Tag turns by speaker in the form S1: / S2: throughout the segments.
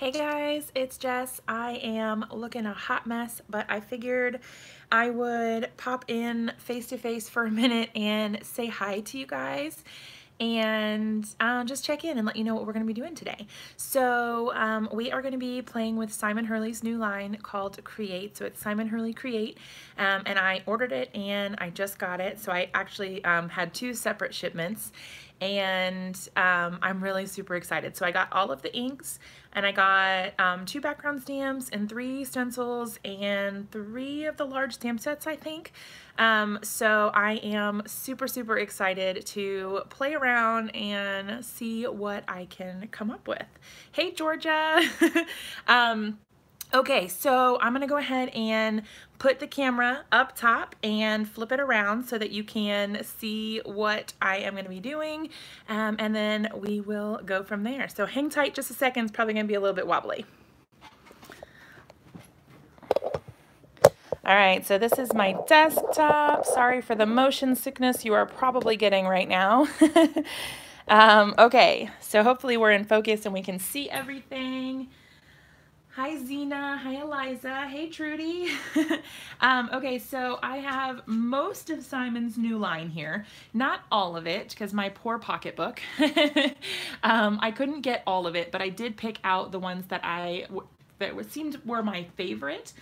S1: Hey guys, it's Jess. I am looking a hot mess, but I figured I would pop in face to face for a minute and say hi to you guys and just check in and let you know what we're going to be doing today. So we are going to be playing with Simon Hurley's new line called Create. So it's Simon Hurley Create, and I ordered it and I just got it. So I actually had two separate shipments, and I'm really super excited. So I got all of the inks, and I got two background stamps and three stencils and three of the large stamp sets, I think. So I am super excited to play around and see what I can come up with. Hey Georgia! Okay, so I'm gonna go ahead and put the camera up top and flip it around so that you can see what I am gonna be doing, and then we will go from there. So hang tight just a second, it's probably gonna be a little bit wobbly. All right, so this is my desktop. Sorry for the motion sickness you are probably getting right now. Okay, so hopefully we're in focus and we can see everything. Hi Zena, hi Eliza, hey Trudy. Okay, so I have most of Simon's new line here. Not all of it, because my poor pocketbook. I couldn't get all of it, but I did pick out the ones that seemed were my favorite.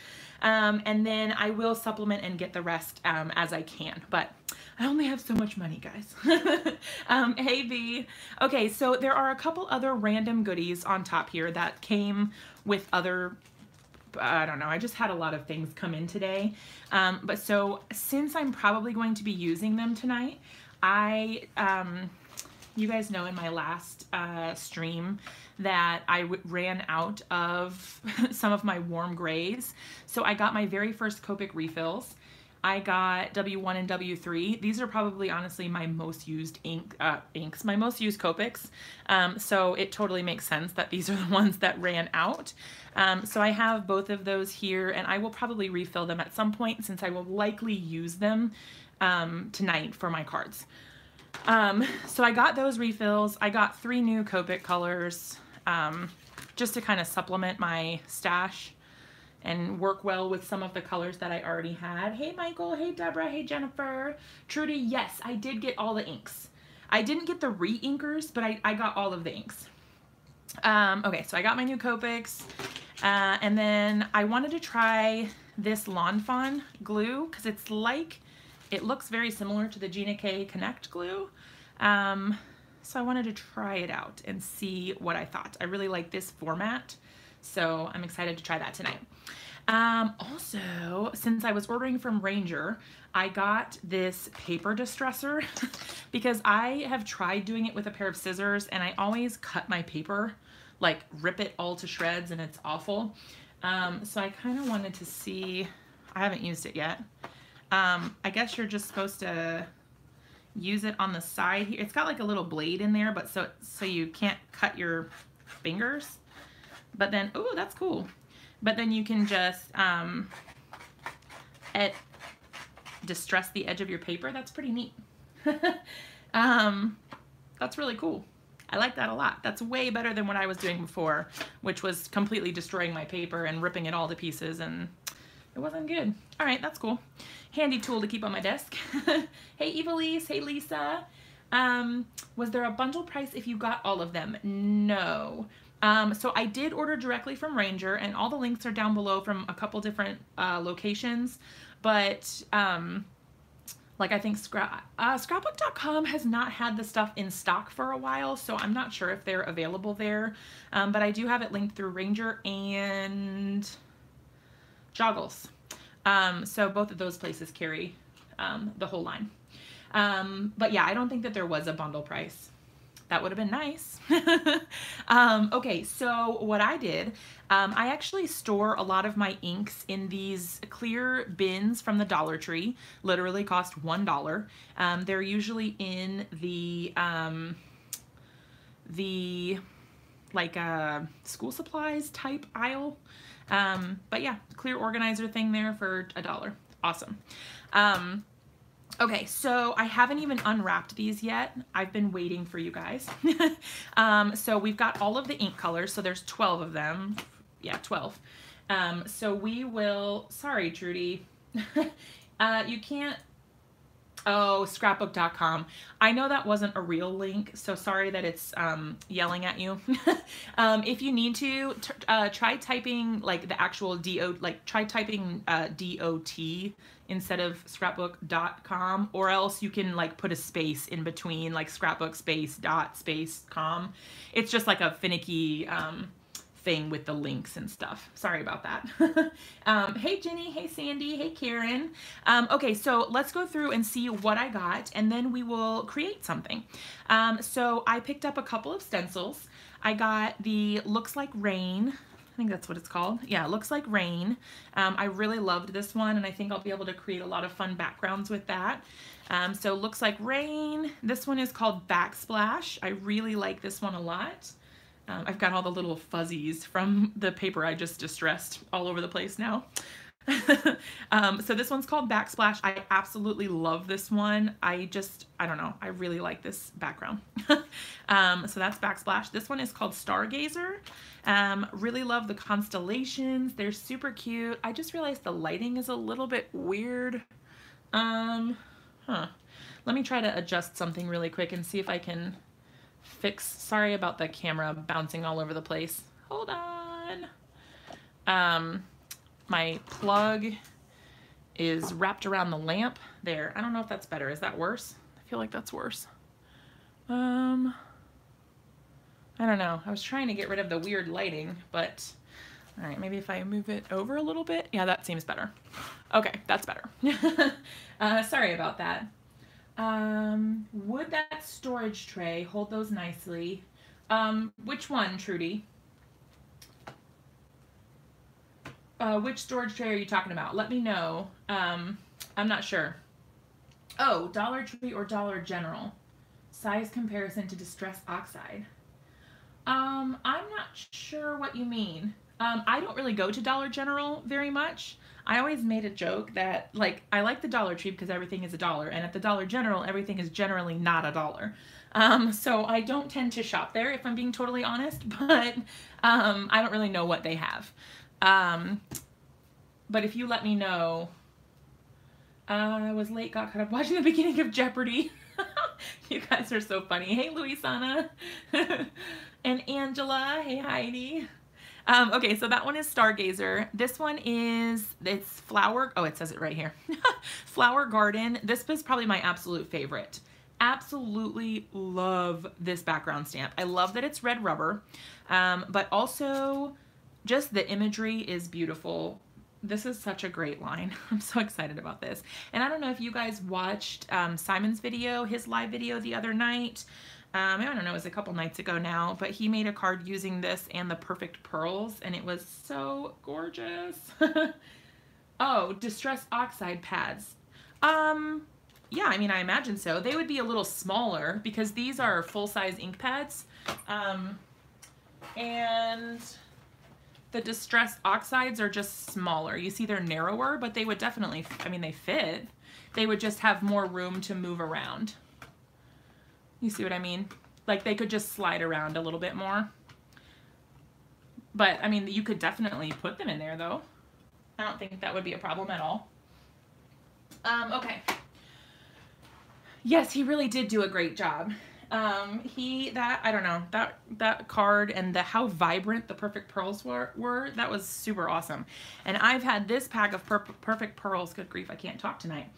S1: And then I will supplement and get the rest as I can, but I only have so much money, guys. Hey V. Okay, so there are a couple other random goodies on top here that came with other, I don't know, I just had a lot of things come in today. But so since I'm probably going to be using them tonight, you guys know in my last stream that I ran out of some of my warm grays. So I got my very first Copic refills. I got W1 and W3. These are probably honestly my most used inks, my most used Copics. So it totally makes sense that these are the ones that ran out. So I have both of those here, and I will probably refill them at some point since I will likely use them tonight for my cards. So I got those refills. I got 3 new Copic colors just to kind of supplement my stash and work well with some of the colors that I already had. Hey Michael, hey Deborah, hey Jennifer. Trudy, yes, I did get all the inks. I didn't get the re-inkers, but I got all of the inks. Okay, so I got my new Copics, and then I wanted to try this Lawn Fawn glue because it looks very similar to the Gina K Connect glue. So I wanted to try it out and see what I thought. I really like this format, so I'm excited to try that tonight. Also, since I was ordering from Ranger, I got this paper distresser because I have tried doing it with a pair of scissors and I always cut my paper, like rip it all to shreds, and it's awful. So I kind of wanted to see, I haven't used it yet. I guess you're just supposed to use it on the side here. It's got like a little blade in there, but so you can't cut your fingers. But then, oh, that's cool. But then you can just distress the edge of your paper. That's pretty neat. That's really cool. I like that a lot. That's way better than what I was doing before, which was completely destroying my paper and ripping it all to pieces, and it wasn't good. All right, that's cool. Handy tool to keep on my desk. Hey Evilise, hey Lisa. Was there a bundle price if you got all of them? No. So I did order directly from Ranger, and all the links are down below from a couple different locations, but like I think scrapbook.com has not had the stuff in stock for a while, so I'm not sure if they're available there, but I do have it linked through Ranger and Joggles. So both of those places carry the whole line. But yeah, I don't think that there was a bundle price. That would have been nice. Okay, so what I did, I actually store a lot of my inks in these clear bins from the Dollar Tree. Literally cost $1. They're usually in the like school supplies type aisle. But yeah, clear organizer thing there for $1. Awesome. Okay, so I haven't even unwrapped these yet. I've been waiting for you guys. So we've got all of the ink colors. So there's 12 of them. Yeah, 12. So we will, sorry, Trudy. You can't, oh, scrapbook.com. I know that wasn't a real link, so sorry that it's yelling at you. If you need to, try typing like the actual try typing DOT instead of scrapbook.com, or else you can like put a space in between, like scrapbook space dot space com. It's just like a finicky thing with the links and stuff. Sorry about that. Hey Jenny, hey Sandy, hey Karen. Okay, so let's go through and see what I got, and then we will create something. So I picked up a couple of stencils. I got the Looks Like Rain. I think that's what it's called. Yeah, Looks Like Rain. I really loved this one, and I think I'll be able to create a lot of fun backgrounds with that. So Looks Like Rain. This one is called Backsplash. I really like this one a lot. I've got all the little fuzzies from the paper I just distressed all over the place now. So this one's called Backsplash. I absolutely love this one. I don't know, I really like this background. So that's Backsplash. This one is called Stargazer. Really love the constellations. They're super cute. I just realized the lighting is a little bit weird. Let me try to adjust something really quick and see if I can fix. Sorry about the camera bouncing all over the place. Hold on. My plug is wrapped around the lamp there. I don't know if that's better. Is that worse? I feel like that's worse. I don't know. I was trying to get rid of the weird lighting, but all right, maybe if I move it over a little bit. Yeah, that seems better. Okay, that's better. Sorry about that. Would that storage tray hold those nicely? Which one, Trudy? Which storage tray are you talking about? Let me know. I'm not sure. Oh, Dollar Tree or Dollar General. Size comparison to Distress Oxide. I'm not sure what you mean. I don't really go to Dollar General very much. I always made a joke that, like, I like the Dollar Tree because everything is $1, and at the Dollar General, everything is generally not $1. So I don't tend to shop there, if I'm being totally honest, but I don't really know what they have. But if you let me know, I was late, got caught up watching the beginning of Jeopardy. You guys are so funny. Hey, Luisana. And Angela. Hey, Heidi. Okay, so that one is Stargazer. This one is, it's Flower, oh, it says it right here. Flower Garden. This was probably my absolute favorite. Absolutely love this background stamp. I love that it's red rubber, but also just the imagery is beautiful. This is such a great line. I'm so excited about this. And I don't know if you guys watched Simon's video, his live video the other night. I don't know, it was a couple nights ago now, but he made a card using this and the Perfect Pearls, and it was so gorgeous. Oh, Distress Oxide pads. Yeah, I mean, I imagine so. They would be a little smaller because these are full-size ink pads. And the Distress Oxides are just smaller. You see they're narrower, but they would definitely, I mean, they fit. They would just have more room to move around. You see what I mean? Like they could just slide around a little bit more. But I mean, you could definitely put them in there though. I don't think that would be a problem at all. Okay. Yes, he really did do a great job. I don't know, that card and how vibrant the Perfect Pearls were, that was super awesome. And I've had this pack of Perfect Pearls, good grief, I can't talk tonight.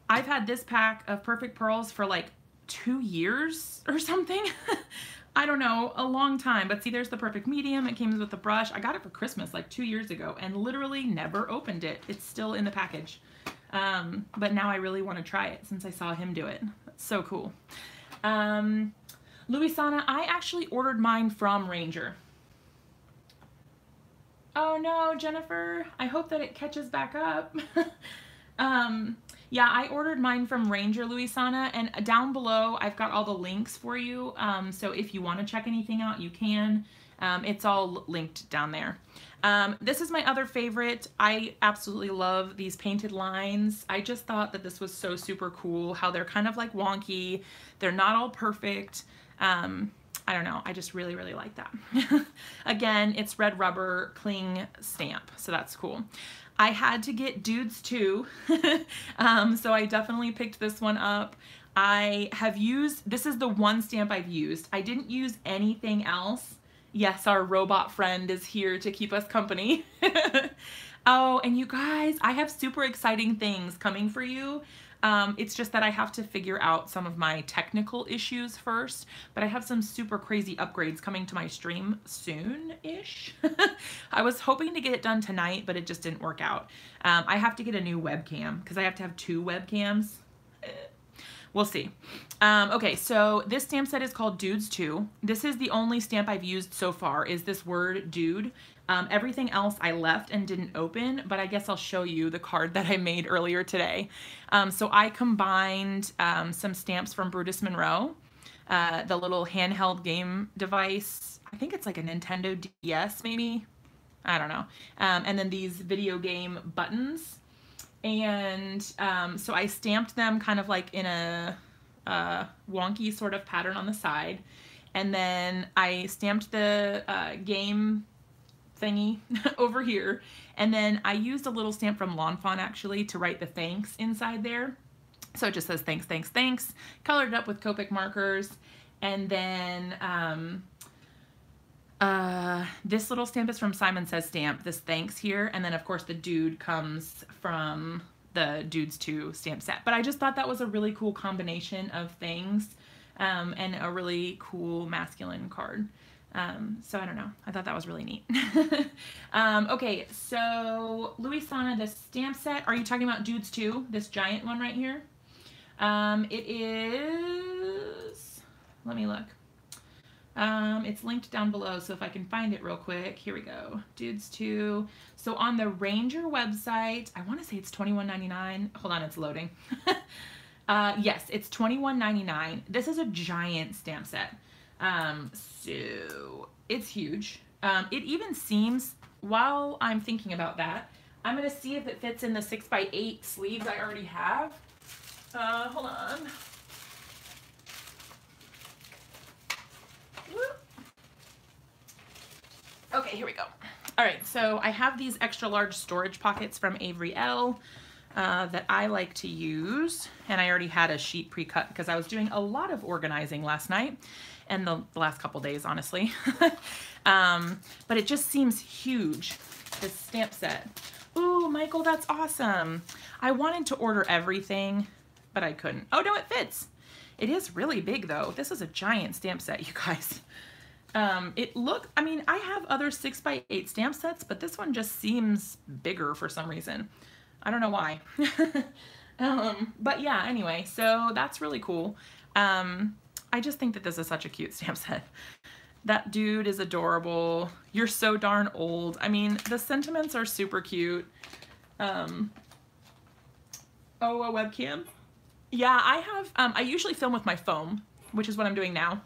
S1: I've had this pack of Perfect Pearls for like 2 years or something. I don't know, a long time. But see, there's the Perfect Medium. It came with the brush. I got it for Christmas like 2 years ago and literally never opened it. It's still in the package. But now I really want to try it since I saw him do it. That's so cool. Luisana, I actually ordered mine from Ranger. Oh no, Jennifer. I hope that it catches back up. Yeah, I ordered mine from Ranger Louisana, and down below I've got all the links for you. So if you want to check anything out, you can. It's all linked down there. This is my other favorite. I absolutely love these painted lines. I just thought that this was so super cool, how they're kind of like wonky. They're not all perfect. I don't know, I just really, really like that. Again, it's red rubber cling stamp, so that's cool. I had to get Dudes too, so I definitely picked this one up. I have used, this is the one stamp I've used. I didn't use anything else. Yes, our robot friend is here to keep us company. Oh, and you guys, I have super exciting things coming for you. It's just that I have to figure out some of my technical issues first, but I have some super crazy upgrades coming to my stream soon-ish. I was hoping to get it done tonight, but it just didn't work out. I have to get a new webcam because I have to have 2 webcams. We'll see. Okay, so this stamp set is called Dudes 2. This is the only stamp I've used so far, is this word dude. Everything else I left and didn't open, but I guess I'll show you the card that I made earlier today. So I combined some stamps from Brutus Monroe, the little handheld game device. I think it's like a Nintendo DS maybe. I don't know. And then these video game buttons. And so I stamped them kind of like in a wonky sort of pattern on the side. And then I stamped the game thingy over here. And then I used a little stamp from Lawn Fawn actually to write the thanks inside there. So it just says thanks, thanks, thanks. Colored it up with Copic markers. And then this little stamp is from Simon Says Stamp, this thanks here. And then of course the dude comes from the Dudes 2 stamp set. But I just thought that was a really cool combination of things and a really cool masculine card. So I don't know, I thought that was really neat. Okay, so Louisana, the stamp set, are you talking about Dudes 2, this giant one right here? It is, let me look. It's linked down below, so if I can find it real quick, here we go. Dudes 2. So on the Ranger website, I want to say it's $21.99. Hold on, it's loading. Yes, it's $21.99. This is a giant stamp set. So it's huge. It even seems, while I'm thinking about that, I'm going to see if it fits in the 6x8 sleeves I already have. Hold on. Okay, here we go. All right, so I have these extra large storage pockets from Avery L that I like to use, and I already had a sheet pre-cut because I was doing a lot of organizing last night and the last couple days, honestly. But it just seems huge, this stamp set. Ooh, Michael, that's awesome. I wanted to order everything, but I couldn't. Oh, no, it fits. It is really big, though. This is a giant stamp set, you guys. I mean, I have other 6x8 stamp sets, but this one just seems bigger for some reason. I don't know why. But yeah, anyway, so that's really cool. I just think that this is such a cute stamp set. That dude is adorable. You're so darn old. I mean, the sentiments are super cute. Oh, a webcam? Yeah, I have, I usually film with my phone, which is what I'm doing now.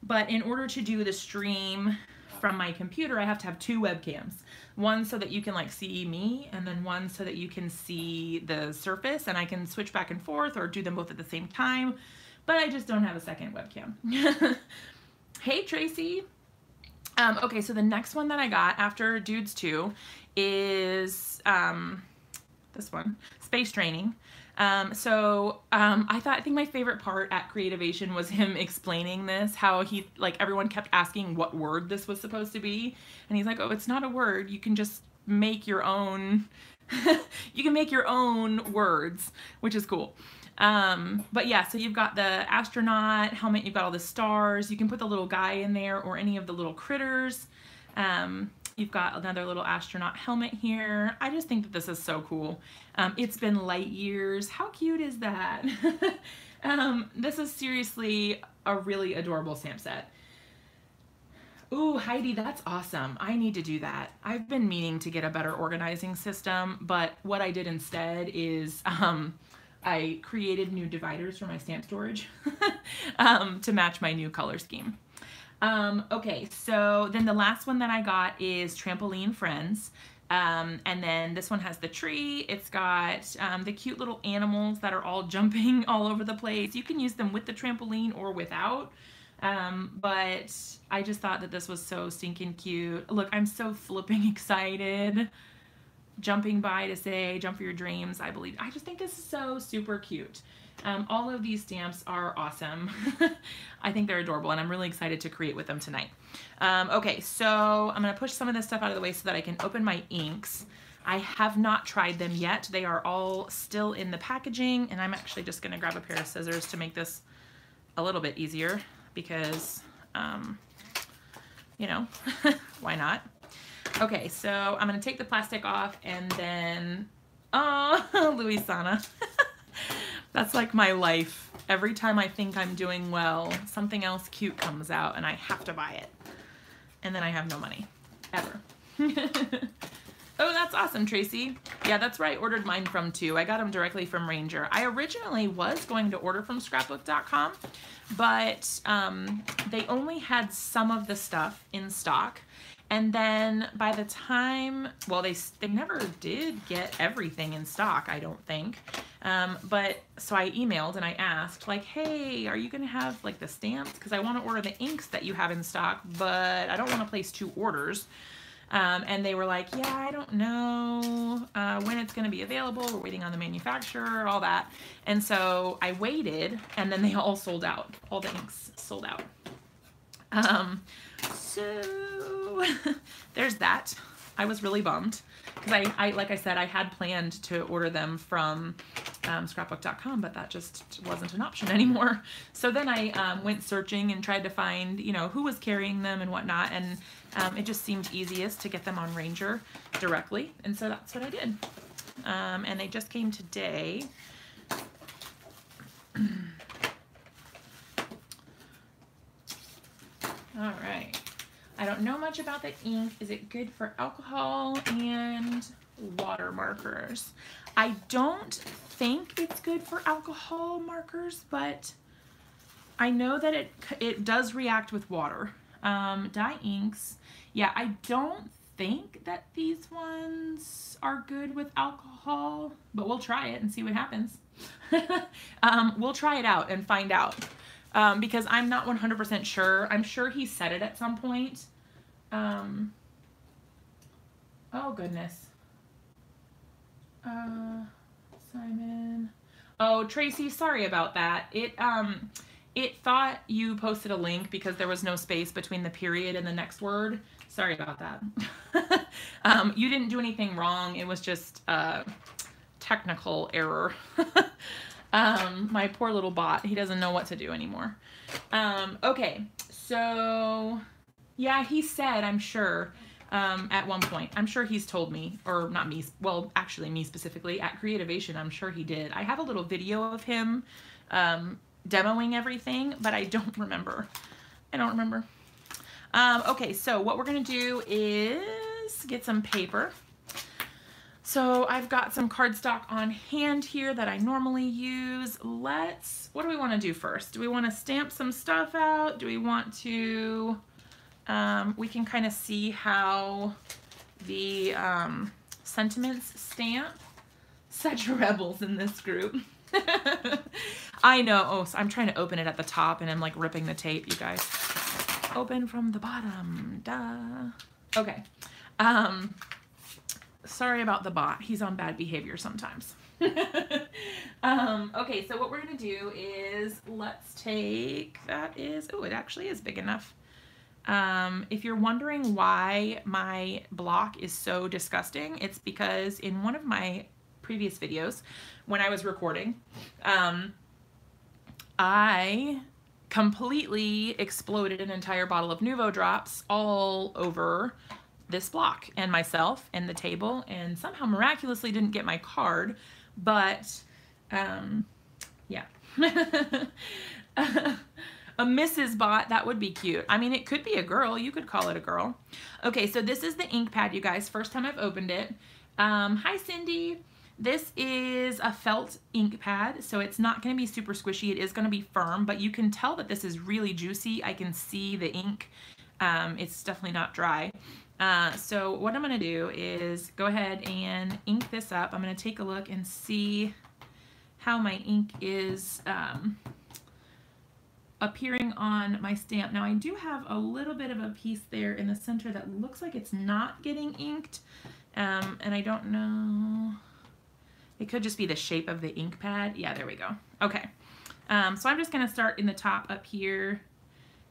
S1: But in order to do the stream from my computer, I have to have 2 webcams. One so that you can like see me, and then one so that you can see the surface, and I can switch back and forth or do them both at the same time, but I just don't have a second webcam. Hey, Tracy. Okay, so the next one that I got after Dudes 2 is this one, Space Training. I think my favorite part at Creativation was him explaining this, how he, like, everyone kept asking what word this was supposed to be. And he's like, oh, it's not a word. You can just make your own, you can make your own words, which is cool. But yeah, so you've got the astronaut helmet, you've got all the stars, you can put the little guy in there or any of the little critters. You've got another little astronaut helmet here. I just think that this is so cool. It's been light years. How cute is that? This is seriously a really adorable stamp set. Ooh, Heidi, that's awesome. I need to do that. I've been meaning to get a better organizing system, but what I did instead is I created new dividers for my stamp storage to match my new color scheme. Okay, so then the last one that I got is Trampoline Friends. And then this one has the tree. It's got the cute little animals that are all jumping all over the place. You can use them with the trampoline or without. But I just thought that this was so stinking cute. Look, I'm so flipping excited. Jumping by to say, jump for your dreams, I believe. I just think this is so super cute. All of these stamps are awesome. I think they're adorable, and I'm really excited to create with them tonight. Okay, so I'm gonna push some of this stuff out of the way so that I can open my inks. I have not tried them yet. They are all still in the packaging, and I'm actually just gonna grab a pair of scissors to make this a little bit easier because, you know, why not? Okay, so I'm gonna take the plastic off and then, oh, Louisana. That's like my life. Every time I think I'm doing well, something else cute comes out and I have to buy it. And then I have no money, ever. Oh, that's awesome, Tracy. Yeah, that's where I ordered mine from too. I got them directly from Ranger. I originally was going to order from scrapbook.com, but they only had some of the stuff in stock. And then by the time, well, they never did get everything in stock, I don't think. But so I emailed and I asked like, hey, are you gonna have like the stamps? Because I want to order the inks that you have in stock, but I don't want to place 2 orders. And they were like, yeah, I don't know when it's going to be available. We're waiting on the manufacturer, all that. And so I waited, and then they all sold out. All the inks sold out. So there's that. I was really bummed because I like I said, I had planned to order them from scrapbook.com, but that just wasn't an option anymore. So then I went searching and tried to find, you know, who was carrying them and whatnot, and it just seemed easiest to get them on Ranger directly, and so that's what I did. And they just came today. All right. I don't know much about the ink. Is it good for alcohol and water markers? I don't think it's good for alcohol markers, but I know that it does react with water. Dye inks. Yeah, I don't think that these ones are good with alcohol, but we'll try it and see what happens. We'll try it out and find out. Because I'm not 100% sure. I'm sure he said it at some point. Oh goodness. Simon. Oh, Tracy, sorry about that. It thought you posted a link because there was no space between the period and the next word. Sorry about that. You didn't do anything wrong. It was just a technical error. My poor little bot, he doesn't know what to do anymore. Okay, so yeah, he said, I'm sure, at one point, I'm sure he's told me, or not me, well, actually me specifically, at Creativation, I'm sure he did. I have a little video of him demoing everything, but I don't remember. I don't remember. Okay, so what we're gonna do is get some paper. So I've got some cardstock on hand here that I normally use. What do we want to do first? Do we want to stamp some stuff out? Do we want to, we can kind of see how the sentiments stamp. Such rebels in this group. I know, oh, so I'm trying to open it at the top and I'm like ripping the tape, you guys. Open from the bottom, duh. Okay. Sorry about the bot. He's on bad behavior sometimes. Okay, so what we're going to do is let's take, oh, it actually is big enough. If you're wondering why my block is so disgusting, it's because in one of my previous videos when I was recording, I completely exploded an entire bottle of Nuvo drops all over this block and myself and the table, and somehow miraculously didn't get my card, but yeah. A Mrs. Bot, that would be cute. I mean, it could be a girl. You could call it a girl. Okay, so this is the ink pad, you guys. First time I've opened it. Hi, Cindy. This is a felt ink pad, so it's not going to be super squishy. It is going to be firm, but you can tell that this is really juicy. I can see the ink. It's definitely not dry. So what I'm going to do is go ahead and ink this up. I'm going to take a look and see how my ink is appearing on my stamp. Now I do have a little bit of a piece there in the center that looks like it's not getting inked, and I don't know, it could just be the shape of the ink pad. Yeah, there we go. Okay, so I'm just gonna start in the top up here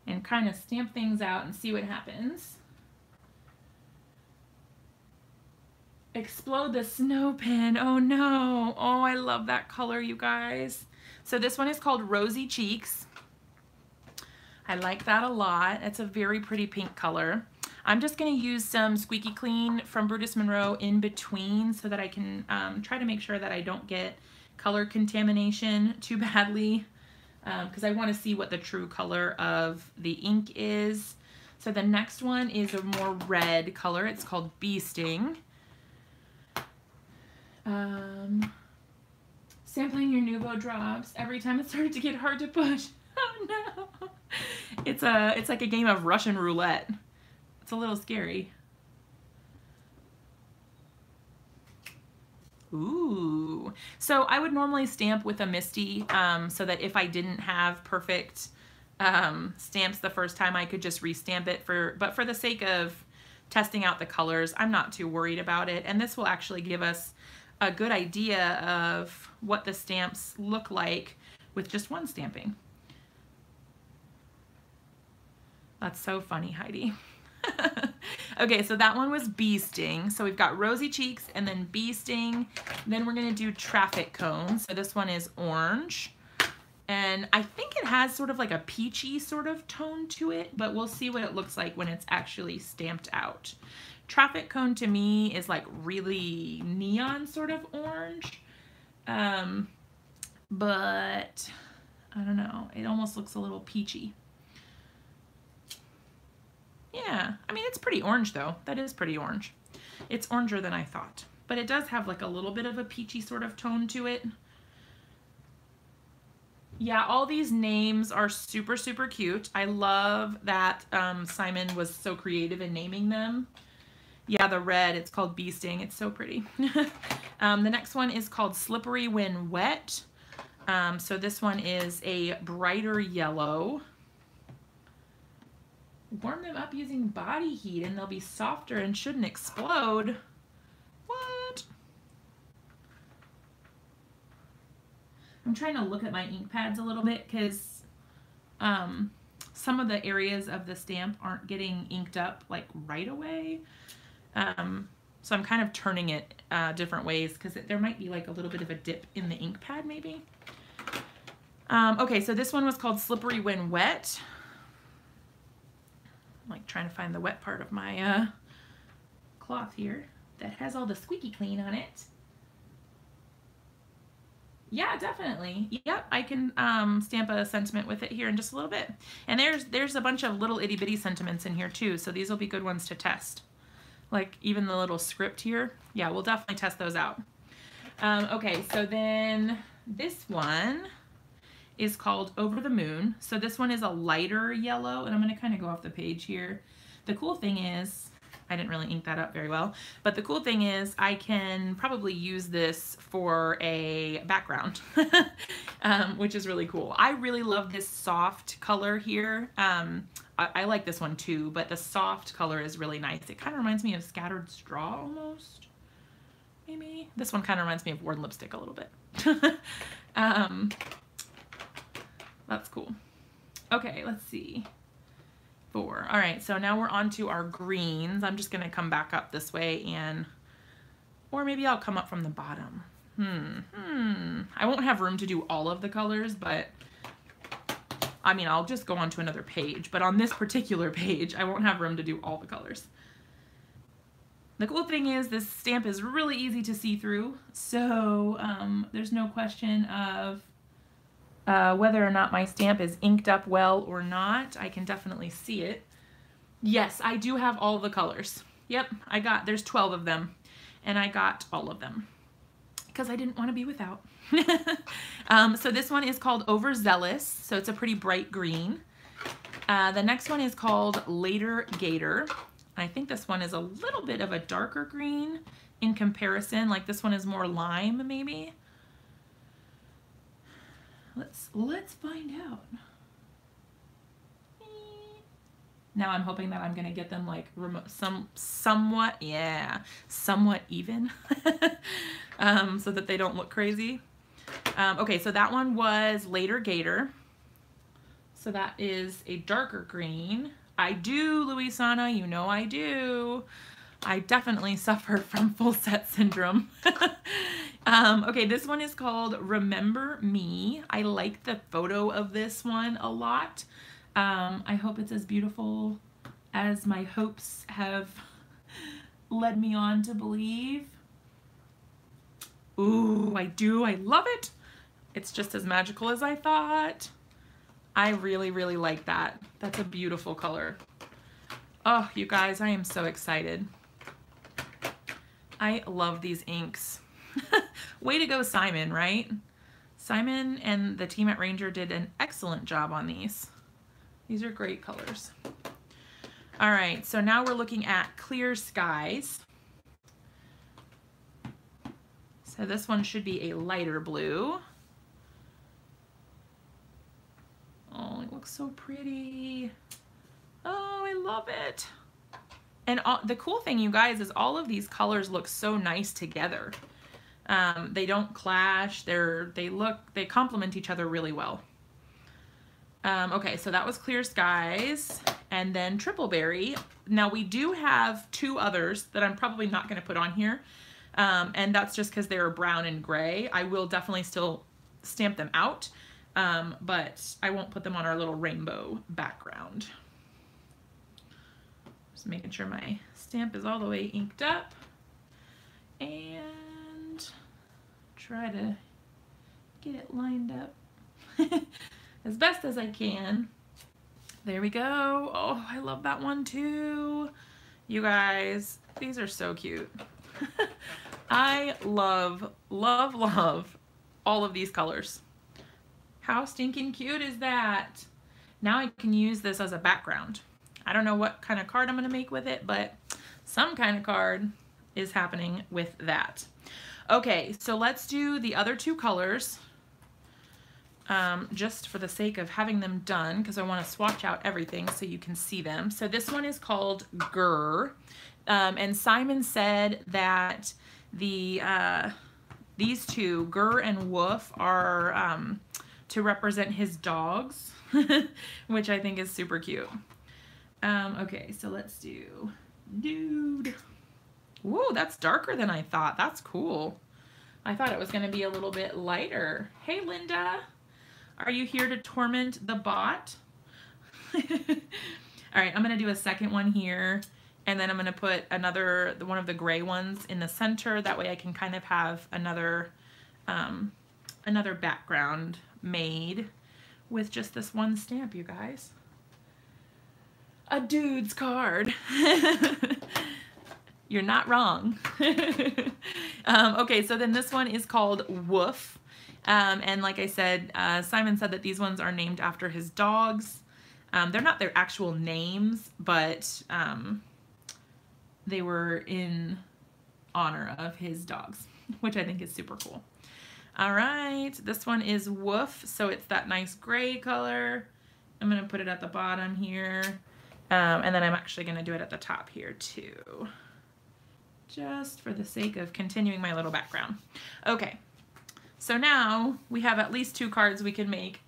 S1: and kind of stamp things out and see what happens. Explode the snow pin. Oh no. Oh, I love that color, you guys. So this one is called Rosy Cheeks. I like that a lot. It's a very pretty pink color. I'm just going to use some Squeaky Clean from Brutus Monroe in between so that I can try to make sure that I don't get color contamination too badly, because I want to see what the true color of the ink is. So the next one is a more red color. It's called Bee Sting. Sampling your Nuvo drops. Every time it started to get hard to push. Oh no. It's like a game of Russian roulette. It's a little scary. Ooh. So I would normally stamp with a Misty, so that if I didn't have perfect stamps the first time, I could just restamp it, but for the sake of testing out the colors, I'm not too worried about it. And this will actually give us a good idea of what the stamps look like with just one stamping. That's so funny, Heidi. Okay, so that one was Bee Sting. So we've got Rosy Cheeks and then Bee Sting. Then we're gonna do Traffic Cone. So this one is orange. And I think it has sort of like a peachy sort of tone to it, but we'll see what it looks like when it's actually stamped out. Traffic Cone to me is like really neon sort of orange. But I don't know, it almost looks a little peachy. Yeah, I mean, it's pretty orange though. That is pretty orange. It's oranger than I thought, but it does have like a little bit of a peachy sort of tone to it. Yeah, all these names are super, super cute. I love that Simon was so creative in naming them. Yeah, the red, it's called Bee Sting. It's so pretty. The next one is called Slippery When Wet. So this one is a brighter yellow. Warm them up using body heat and they'll be softer and shouldn't explode. What? I'm trying to look at my ink pads a little bit because some of the areas of the stamp aren't getting inked up like right away. So I'm kind of turning it different ways because there might be like a little bit of a dip in the ink pad maybe. Okay, so this one was called Slippery When Wet. I'm like trying to find the wet part of my cloth here that has all the Squeaky Clean on it. Yeah, definitely. Yep, I can stamp a sentiment with it here in just a little bit. And there's a bunch of little itty bitty sentiments in here too, so these will be good ones to test. Like even the little script here. Yeah, we'll definitely test those out. Okay, so then this one is called Over the Moon. So this one is a lighter yellow, and I'm going to kind of go off the page here. The cool thing is, I didn't really ink that up very well, but the cool thing is I can probably use this for a background, which is really cool. I really love this soft color here. I like this one too, but the soft color is really nice. It kind of reminds me of Scattered Straw almost, maybe. This one kind of reminds me of Worn Lipstick a little bit. That's cool. Okay, let's see. 4. All right, so now we're on to our greens. I'm just gonna come back up this way or maybe I'll come up from the bottom. I won't have room to do all of the colors, but I mean, I'll just go on to another page, but on this particular page, I won't have room to do all the colors. The cool thing is this stamp is really easy to see through, so there's no question of whether or not my stamp is inked up well or not. I can definitely see it. Yes, I do have all the colors. Yep, there's 12 of them, and I got all of them because I didn't want to be without. So this one is called Overzealous, so it's a pretty bright green. The next one is called Later Gator. I think this one is a little bit of a darker green in comparison. Like this one is more lime, maybe. Let's find out. Now I'm hoping that I'm gonna get them like somewhat even, so that they don't look crazy. Okay, so that one was Later Gator. So that is a darker green. I do, Luisana, you know I do. I definitely suffer from full set syndrome. Okay, this one is called Remember Me. I like the photo of this one a lot. I hope it's as beautiful as my hopes have led me on to believe. Ooh, I do. I love it. It's just as magical as I thought. I really, really like that. That's a beautiful color. Oh, you guys, I am so excited. I love these inks. Way to go, Simon, right? Simon and the team at Ranger did an excellent job on these. These are great colors. All right, so now we're looking at Clear Skies. So this one should be a lighter blue. Oh, it looks so pretty. Oh, I love it. And the cool thing, you guys, is all of these colors look so nice together. They don't clash. They complement each other really well. Okay, so that was Clear Skies, and then Triple Berry. Now we do have two others that I'm probably not going to put on here, and that's just because they're brown and gray. I will definitely still stamp them out, but I won't put them on our little rainbow background. Just making sure my stamp is all the way inked up, and try to get it lined up as best as I can. There we go. Oh, I love that one too. You guys, these are so cute. I love, love, love all of these colors. How stinking cute is that? Now I can use this as a background. I don't know what kind of card I'm going to make with it, but some kind of card is happening with that. Okay, so let's do the other two colors. Just for the sake of having them done, because I want to swatch out everything so you can see them. So this one is called Grr, and Simon said that these two, Grr and Woof, are to represent his dogs, which I think is super cute. Okay, so let's do Dude. Whoa, that's darker than I thought. That's cool. I thought it was going to be a little bit lighter. Hey, Linda. Are you here to torment the bot? All right, I'm going to do a second one here, and then I'm going to put one of the gray ones in the center. That way I can kind of have another background made with just this one stamp, you guys. A dude's card. You're not wrong. Okay, so then this one is called Woof. And like I said, Simon said that these ones are named after his dogs. They're not their actual names, but they were in honor of his dogs, which I think is super cool. All right, this one is Woof, so it's that nice gray color. I'm going to put it at the bottom here, and then I'm actually going to do it at the top here too, just for the sake of continuing my little background. Okay. So now we have at least two cards we can make.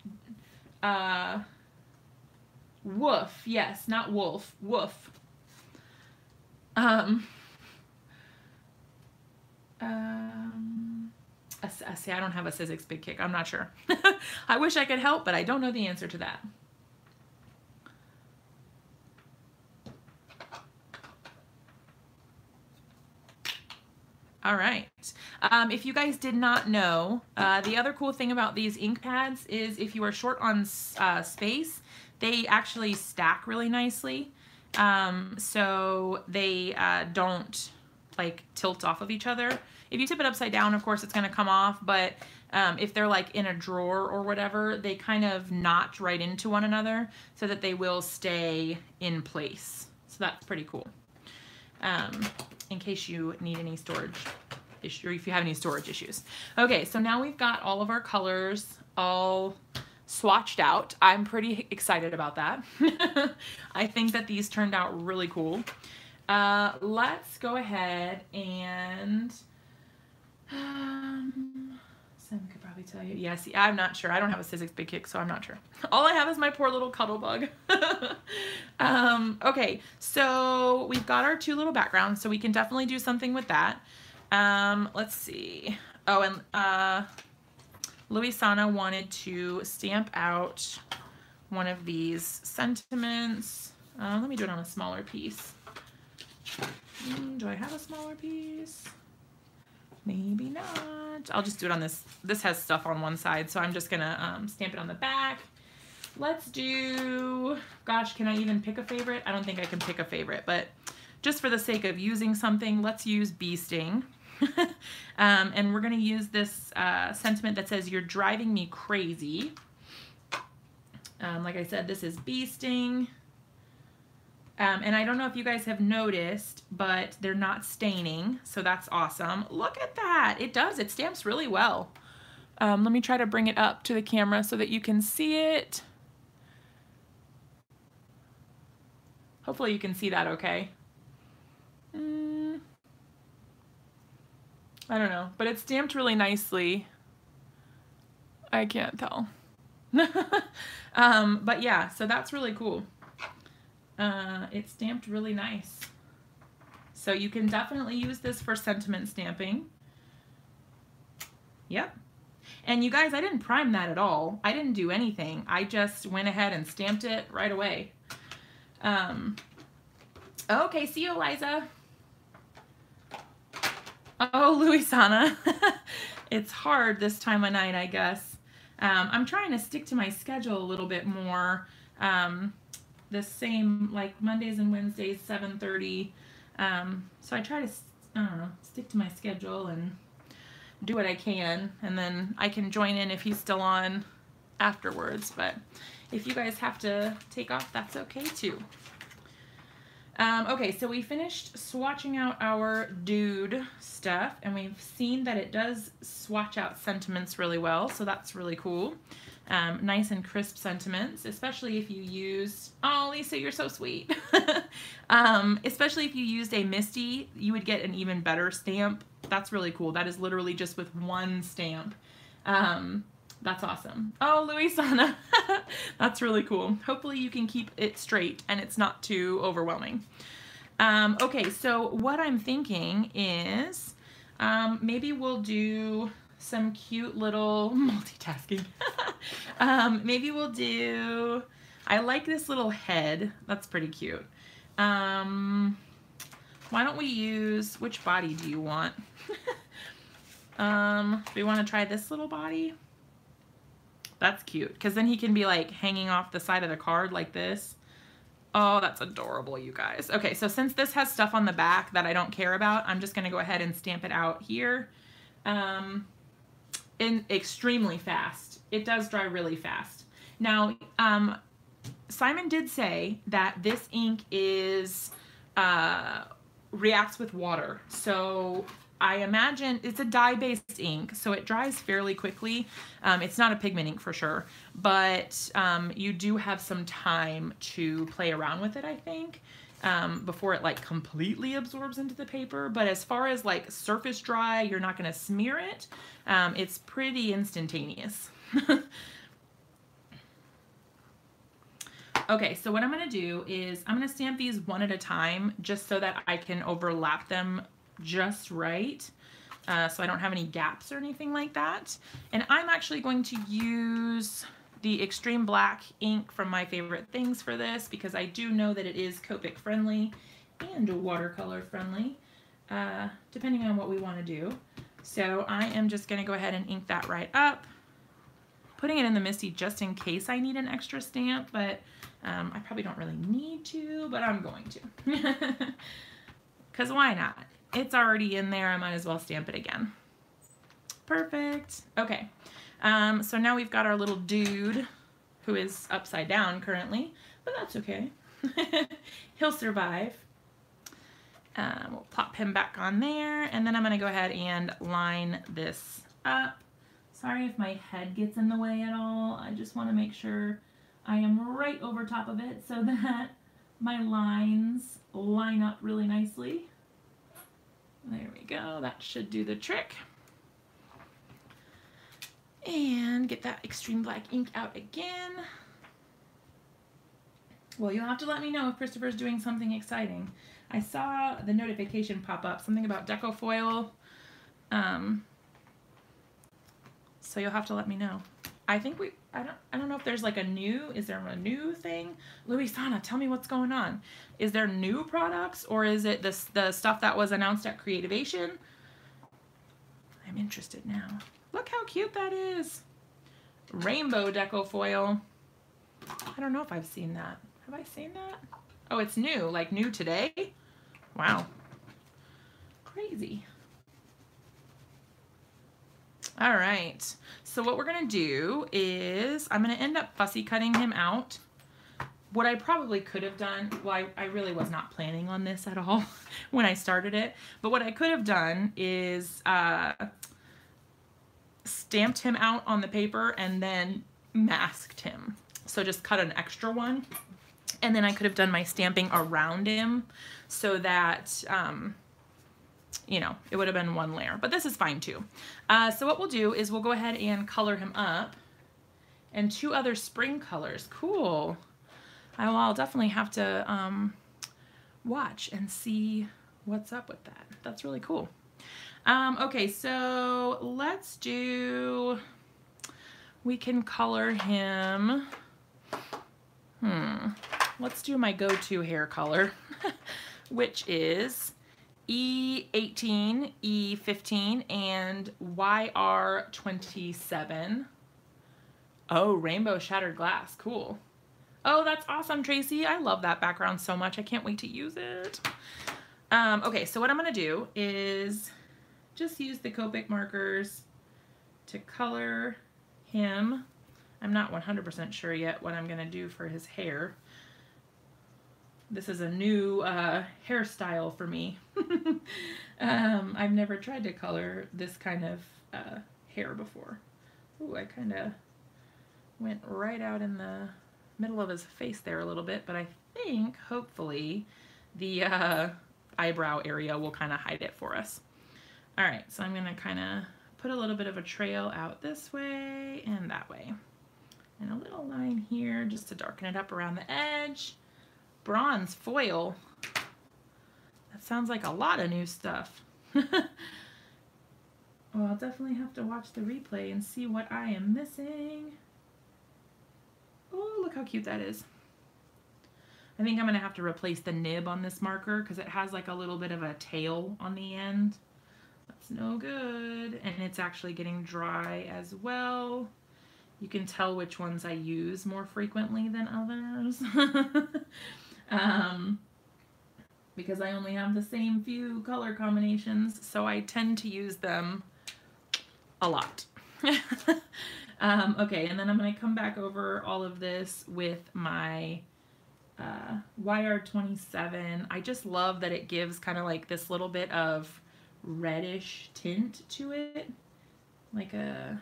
S1: Woof, yes, not wolf, woof. See, I don't have a Sizzix Big Kick. I'm not sure. I wish I could help, but I don't know the answer to that. All right. If you guys did not know, the other cool thing about these ink pads is if you are short on space, they actually stack really nicely. So they don't like tilt off of each other. If you tip it upside down, of course, it's going to come off, but if they're like in a drawer or whatever, they kind of notch right into one another so that they will stay in place. So that's pretty cool. In case you need any storage issue, or if you have any storage issues. Okay, so now we've got all of our colors all swatched out. I'm pretty excited about that. I think that these turned out really cool. Let's go ahead and Sam could probably tell you. Yes, yeah, I'm not sure. I don't have a Sizzix Big Kick, so I'm not sure. All I have is my poor little cuddle bug. Okay, so we've got our two little backgrounds, so we can definitely do something with that. Let's see. Oh, and Luisana wanted to stamp out one of these sentiments. Let me do it on a smaller piece. Do I have a smaller piece? Maybe not. I'll just do it on this. This has stuff on one side, so I'm just gonna stamp it on the back. Let's do, gosh, can I even pick a favorite? I don't think I can pick a favorite, but just for the sake of using something, let's use Bee Sting. And we're gonna use this sentiment that says, "You're driving me crazy." Like I said, this is Bee Sting. And I don't know if you guys have noticed, but they're not staining, so that's awesome. Look at that. It does. It stamps really well. Let me try to bring it up to the camera so that you can see it. Hopefully you can see that okay. I don't know, but it's stamped really nicely. I can't tell. But yeah, so that's really cool. It's stamped really nice. So you can definitely use this for sentiment stamping. Yep. And you guys, I didn't prime that at all. I didn't do anything. I just went ahead and stamped it right away. Okay, see you, Eliza. Oh, Luisana. It's hard this time of night, I guess. I'm trying to stick to my schedule a little bit more. The same, like Mondays and Wednesdays, 7:30. So I try to, I don't know, stick to my schedule and do what I can, and then I can join in if he's still on afterwards. But if you guys have to take off, that's okay too. Okay, so we finished swatching out our dude stuff, and we've seen that it does swatch out sentiments really well, so that's really cool. Nice and crisp sentiments, especially if you use, oh, Lisa, you're so sweet. Especially if you used a Misty, you would get an even better stamp. That's really cool. That is literally just with one stamp. That's awesome. Oh, Luisana, that's really cool. Hopefully you can keep it straight and it's not too overwhelming. Okay, so what I'm thinking is maybe we'll do some cute little multitasking. Maybe we'll do, I like this little head. That's pretty cute. Why don't we use, which body do you want? Do we want to try this little body? That's cute, because then he can be like hanging off the side of the card like this. Oh, that's adorable, you guys. Okay, so since this has stuff on the back that I don't care about, I'm just going to go ahead and stamp it out here. In extremely fast. It does dry really fast. Now, Simon did say that this ink is reacts with water. So I imagine it's a dye-based ink, so it dries fairly quickly. It's not a pigment ink for sure, but you do have some time to play around with it, I think, before it like completely absorbs into the paper. But as far as like surface dry, you're not going to smear it. It's pretty instantaneous. Okay, so what I'm going to do is I'm going to stamp these one at a time just so that I can overlap them just right, so I don't have any gaps or anything like that. And I'm actually going to use the Extreme Black ink from My Favorite Things for this, because I do know that it is Copic friendly and watercolor friendly. depending on what we want to do. So I am just going to go ahead and ink that right up, putting it in the MISTI just in case I need an extra stamp, but I probably don't really need to, but I'm going to. Because why not? It's already in there, I might as well stamp it again. Perfect. Okay, so now we've got our little dude who is upside down currently, but that's okay. He'll survive. We'll plop him back on there, and then I'm going to go ahead and line this up. Sorry if my head gets in the way at all. I just want to make sure I am right over top of it so that my lines line up really nicely. There we go. That should do the trick. And get that extreme black ink out again. Well, you'll have to let me know if Christopher's doing something exciting. I saw the notification pop up, something about deco foil. So you'll have to let me know. I think I don't know if there's like is there a new thing? Luisana, tell me what's going on. Is there new products, or is it the stuff that was announced at Creativation? I'm interested now. Look how cute that is. Rainbow deco foil. I don't know if I've seen that. Have I seen that? Oh, it's new, like new today? Wow. Crazy. All right, so what we're gonna do is I'm gonna end up fussy cutting him out. What I probably could have done, well, I really was not planning on this at all when I started it, but what I could have done is stamped him out on the paper and then masked him. So just cut an extra one, and then I could have done my stamping around him so that you know, it would have been one layer, but this is fine too. So what we'll do is we'll go ahead and color him up, and 2 other spring colors. Cool. I'll definitely have to watch and see what's up with that. That's really cool. Okay, so let's do, we can color him, let's do my go-to hair color, which is E18, E15, and YR27. Oh, rainbow shattered glass. Cool. Oh, that's awesome, Tracy. I love that background so much. I can't wait to use it. Okay, so what I'm going to do is just use the Copic markers to color him. I'm not 100% sure yet what I'm going to do for his hair. This is a new hairstyle for me. I've never tried to color this kind of hair before. Ooh, I kind of went right out in the middle of his face there a little bit, but I think hopefully the eyebrow area will kind of hide it for us. All right, so I'm going to kind of put a little bit of a trail out this way and that way. And a little line here just to darken it up around the edge. Bronze foil. That sounds like a lot of new stuff. Well, I'll definitely have to watch the replay and see what I am missing. Oh, look how cute that is. I think I'm going to have to replace the nib on this marker because it has like a little bit of a tail on the end. That's no good. And it's actually getting dry as well. You can tell which ones I use more frequently than others. Because I only have the same few color combinations, so I tend to use them a lot. Okay, and then I'm going to come back over all of this with my YR27. I just love that it gives kind of like this little bit of reddish tint to it. Like a,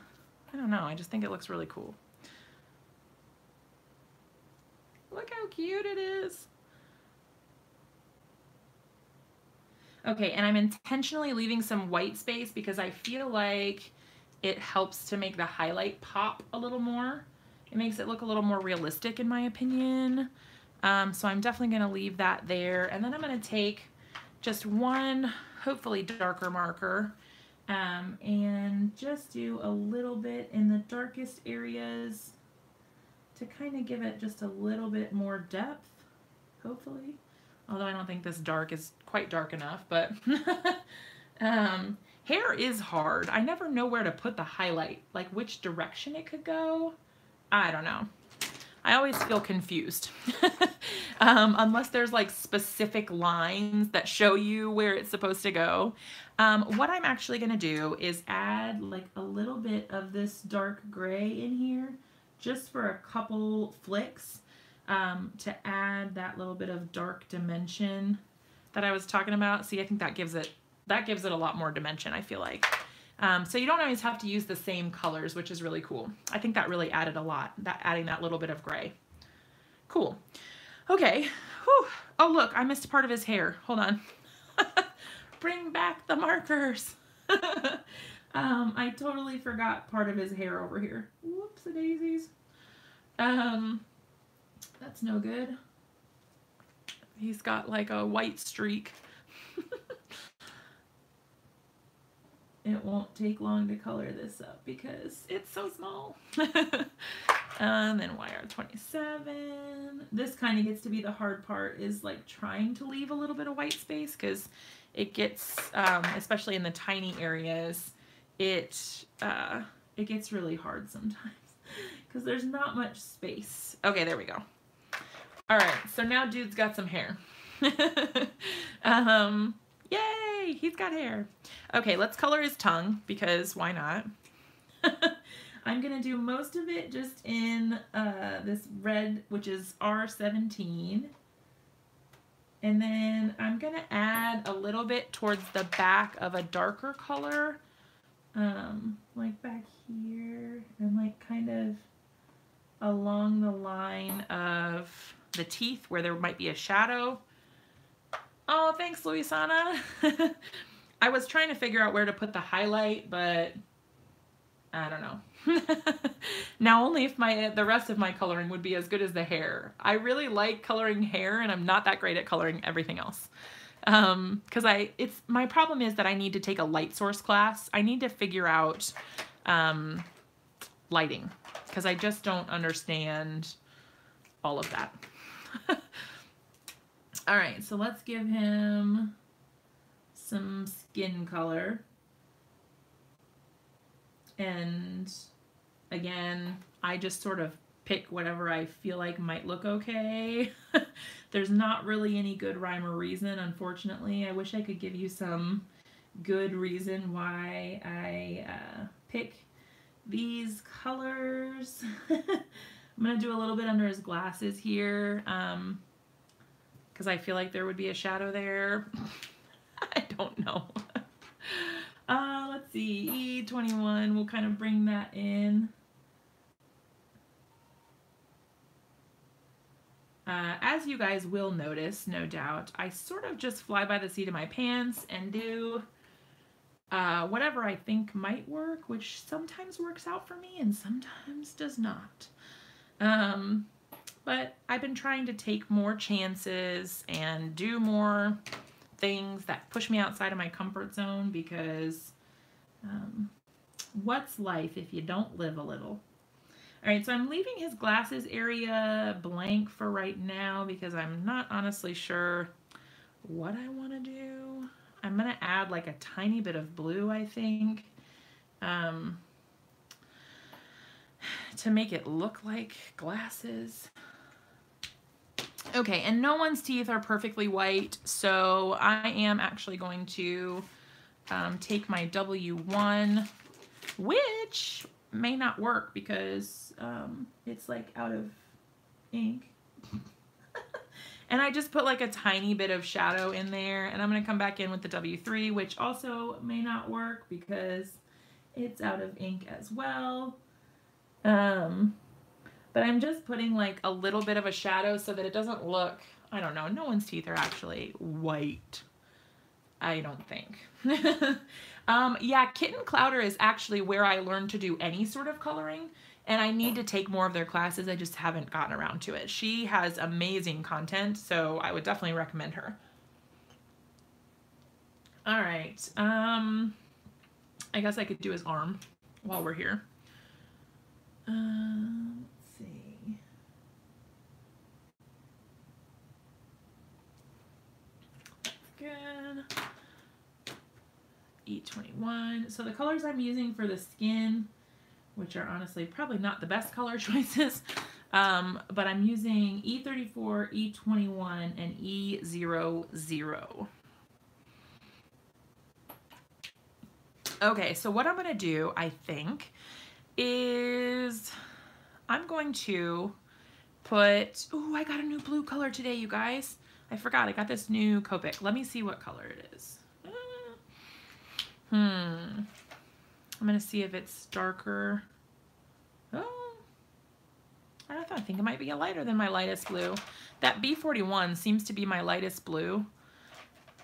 S1: I don't know, I just think it looks really cool. Look how cute it is. Okay, and I'm intentionally leaving some white space because I feel like it helps to make the highlight pop a little more. It makes it look a little more realistic in my opinion. So I'm definitely going to leave that there. And then I'm going to take just one, hopefully darker marker, and just do a little bit in the darkest areas to kind of give it just a little bit more depth, hopefully. Although I don't think this dark is quite dark enough, but hair is hard. I never know where to put the highlight, like which direction it could go. I don't know. I always feel confused. Unless there's like specific lines that show you where it's supposed to go. What I'm actually gonna do is add like a little bit of this dark gray in here, just for a couple flicks, to add that little bit of dark dimension that I was talking about. See, I think that gives it a lot more dimension, I feel like. So you don't always have to use the same colors, which is really cool. I think that really added a lot, adding that little bit of gray. Cool. Okay. Whew. Oh, look, I missed part of his hair. Hold on. Bring back the markers. I totally forgot part of his hair over here. Whoops-a-daisies. That's no good. He's got like a white streak. It won't take long to color this up because it's so small. And then YR27. This kind of gets to be the hard part, is like trying to leave a little bit of white space, because it gets, especially in the tiny areas, it gets really hard sometimes because there's not much space. Okay, there we go. All right, so now dude's got some hair. Yay, he's got hair. Okay, let's color his tongue, because why not? I'm gonna do most of it just in this red, which is R17. And then I'm gonna add a little bit towards the back of a darker color, like back here, and like kind of along the line of the teeth where there might be a shadow. Oh, thanks, Luisana. I was trying to figure out where to put the highlight, but I don't know. Now only if the rest of my coloring would be as good as the hair. I really like coloring hair, and I'm not that great at coloring everything else. Because my problem is that I need to take a light source class. I need to figure out lighting, because I just don't understand all of that. All right, so let's give him some skin color. And again, I just sort of pick whatever I feel like might look okay. There's not really any good rhyme or reason, unfortunately. I wish I could give you some good reason why I pick these colors. I'm gonna do a little bit under his glasses here, because I feel like there would be a shadow there. I don't know. Let's see, E21, we'll kind of bring that in. As you guys will notice, no doubt, I sort of just fly by the seat of my pants and do whatever I think might work, which sometimes works out for me and sometimes does not. But I've been trying to take more chances and do more things that push me outside of my comfort zone, because what's life if you don't live a little? All right, so I'm leaving his glasses area blank for right now because I'm not honestly sure what I want to do. I'm going to add like a tiny bit of blue, I think, to make it look like glasses. Okay, and no one's teeth are perfectly white, so I am actually going to take my W1, which may not work because it's like out of ink. And I just put like a tiny bit of shadow in there, and I'm going to come back in with the W3, which also may not work because it's out of ink as well. But I'm just putting like a little bit of a shadow so that it doesn't look, I don't know, no one's teeth are actually white, I don't think. Yeah, Kitten Clowder is actually where I learned to do any sort of coloring, and I need to take more of their classes. I just haven't gotten around to it. She has amazing content, so I would definitely recommend her. All right, I guess I could do his arm while we're here. Let's see. E21. So the colors I'm using for the skin, which are honestly probably not the best color choices, but I'm using E34, E21, and E00. Okay, so what I'm gonna do, I think, is I'm going to put, ooh, I got a new blue color today, you guys. I forgot, I got this new Copic. Let me see what color it is. I'm gonna see if it's darker. Oh, I think it might be a lighter than my lightest blue. That B41 seems to be my lightest blue.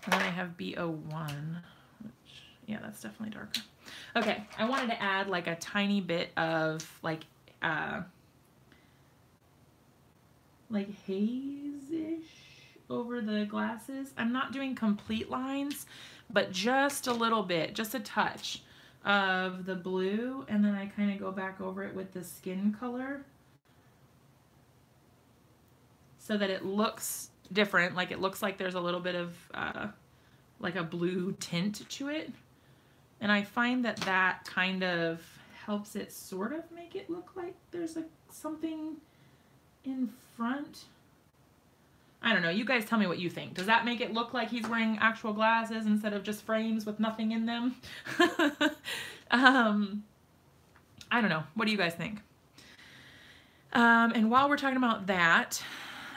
S1: And then I have B01, which, yeah, that's definitely darker. Okay, I wanted to add like a tiny bit of like haze-ish over the glasses. I'm not doing complete lines, but just a little bit, just a touch of the blue, and then I kind of go back over it with the skin color so that it looks different, like it looks like there's a little bit of like a blue tint to it. And I find that that kind of helps it sort of make it look like there's something in front. I don't know, you guys tell me what you think. Does that make it look like he's wearing actual glasses instead of just frames with nothing in them? I don't know, what do you guys think? And while we're talking about that,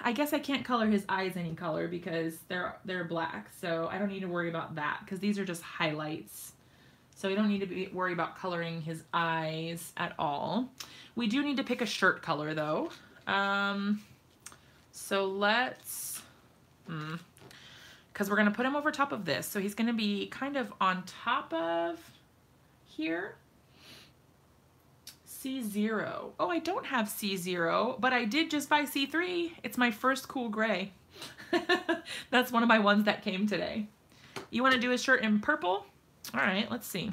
S1: I guess I can't color his eyes any color because they're black, so I don't need to worry about that because these are just highlights. So we don't need to worry about coloring his eyes at all. We do need to pick a shirt color though. So let's, because we're gonna put him over top of this. So he's gonna be kind of on top of here. C0. Oh, I don't have C0, but I did just buy C3. It's my first cool gray. That's one of my ones that came today. You wanna do his shirt in purple? All right, let's see.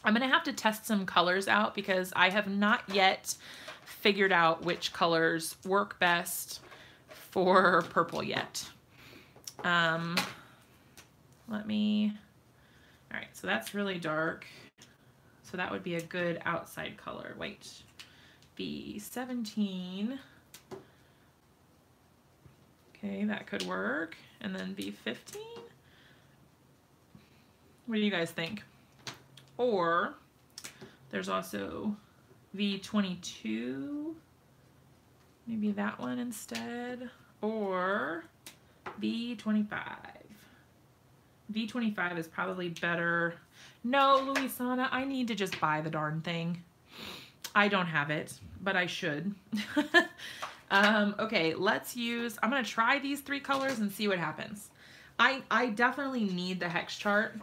S1: I'm gonna have to test some colors out because I have not yet figured out which colors work best for purple yet. All right, so that's really dark. So that would be a good outside color. Wait, B17. Okay, that could work. And then B15. What do you guys think? Or there's also V22. Maybe that one instead. Or V25. V25 is probably better. No, Luisana, I need to just buy the darn thing. I don't have it, but I should. Okay, let's use, I'm gonna try these three colors and see what happens. I definitely need the hex chart.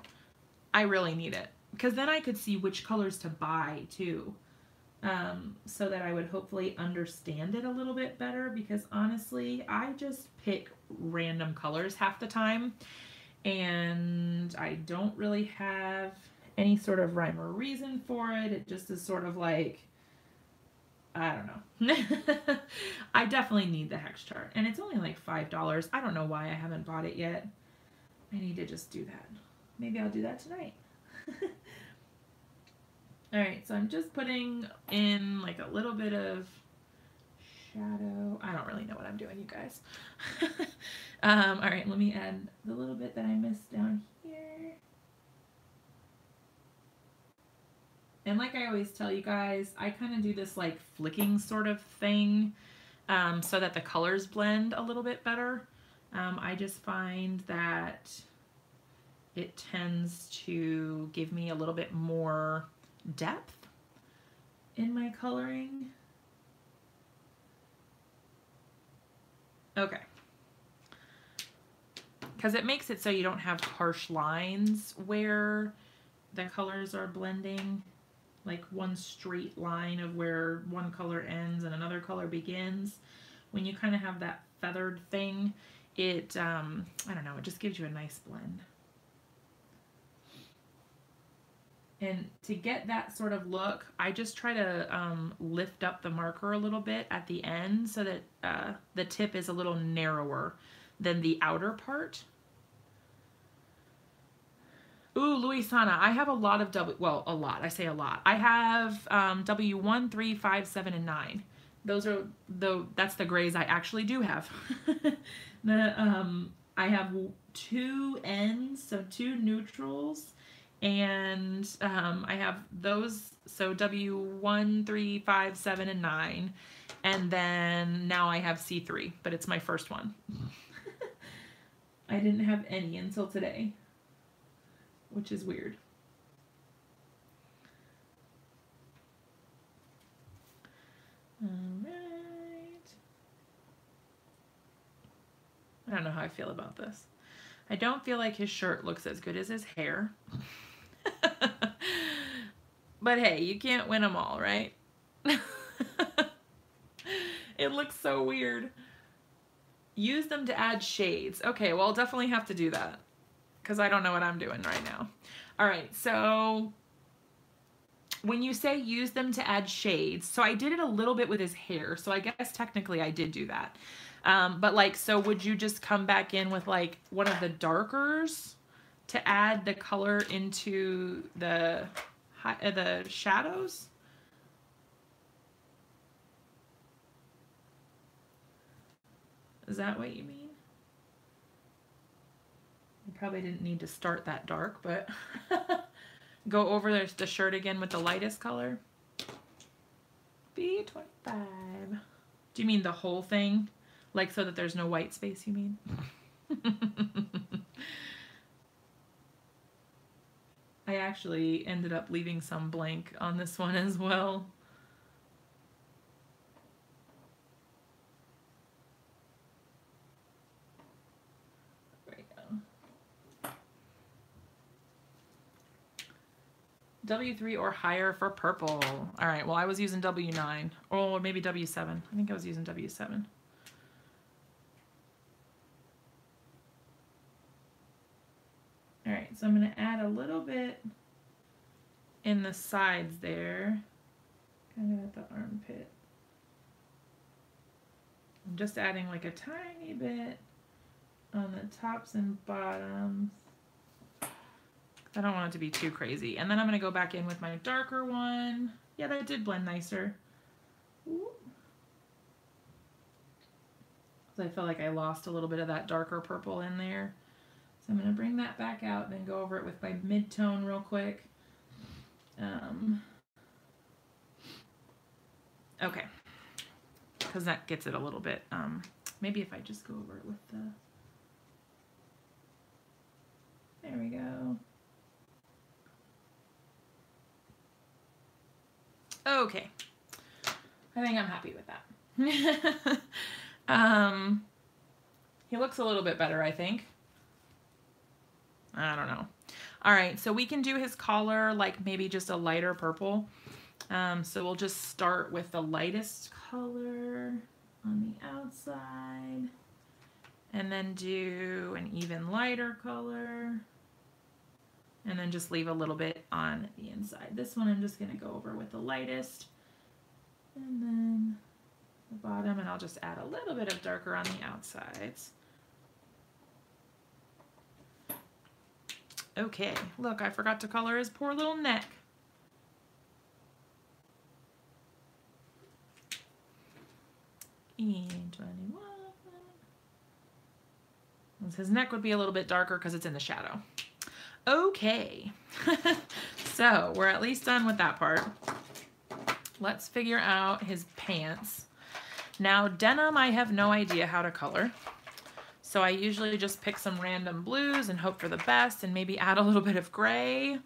S1: I really need it, because then I could see which colors to buy too. So that I would hopefully understand it a little bit better, because honestly, I just pick random colors half the time, and I don't really have any sort of rhyme or reason for it. It just is sort of like, I don't know. I definitely need the hex chart, and it's only like $5. I don't know why I haven't bought it yet. I need to just do that. Maybe I'll do that tonight. All right, so I'm just putting in like a little bit of shadow. I don't really know what I'm doing, you guys. All right, let me add the little bit that I missed down here. And like I always tell you guys, I kind of do this like flicking sort of thing so that the colors blend a little bit better. I just find that it tends to give me a little bit more depth in my coloring. Okay. Because it makes it so you don't have harsh lines where the colors are blending, like one straight line of where one color ends and another color begins. When you kind of have that feathered thing, it, I don't know, it just gives you a nice blend. And to get that sort of look, I just try to lift up the marker a little bit at the end so that the tip is a little narrower than the outer part. Ooh, Luisana, I have a lot of well, a lot. I say a lot. I have W1, 3, 5, 7, and 9. Those are that's the grays I actually do have. I have 2 N's, so 2 neutrals, and I have those, so W1, 3, 5, 7, and 9. And then now I have C3, but it's my first one. I didn't have any until today, which is weird. All right. I don't know how I feel about this. I don't feel like his shirt looks as good as his hair. But hey, you can't win them all, right? It looks so weird. Use them to add shades. Okay, well, I'll definitely have to do that because I don't know what I'm doing right now. All right, so when you say use them to add shades, so I did it a little bit with his hair, so I guess technically I did do that. But like, so would you just come back in with like one of the darkers to add the color into the shadows? Is that what you mean? You probably didn't need to start that dark, but go over the shirt again with the lightest color. B25. Do you mean the whole thing? Like so that there's no white space, you mean? I actually ended up leaving some blank on this one as well. W3 or higher for purple. All right, well, I was using W9 or maybe W7. I think I was using W7. All right, so I'm going to add a little bit in the sides there, kind of at the armpit. I'm just adding like a tiny bit on the tops and bottoms. I don't want it to be too crazy. And then I'm going to go back in with my darker one. Yeah, that did blend nicer. Ooh. So I feel like I lost a little bit of that darker purple in there. So I'm going to bring that back out, then go over it with my mid-tone real quick. Okay. Because that gets it a little bit. Maybe if I just go over it with the... There we go. Okay, I think I'm happy with that. He looks a little bit better, I think. I don't know. All right, so we can do his collar like maybe just a lighter purple. So we'll just start with the lightest color on the outside and then do an even lighter color. And then just leave a little bit on the inside. This one I'm just going to go over with the lightest. And then the bottom, and I'll just add a little bit of darker on the outsides. Okay, look, I forgot to color his poor little neck. E21. His neck would be a little bit darker because it's in the shadow. Okay, so we're at least done with that part. Let's figure out his pants. Now, denim, I have no idea how to color. So I usually just pick some random blues and hope for the best and maybe add a little bit of gray.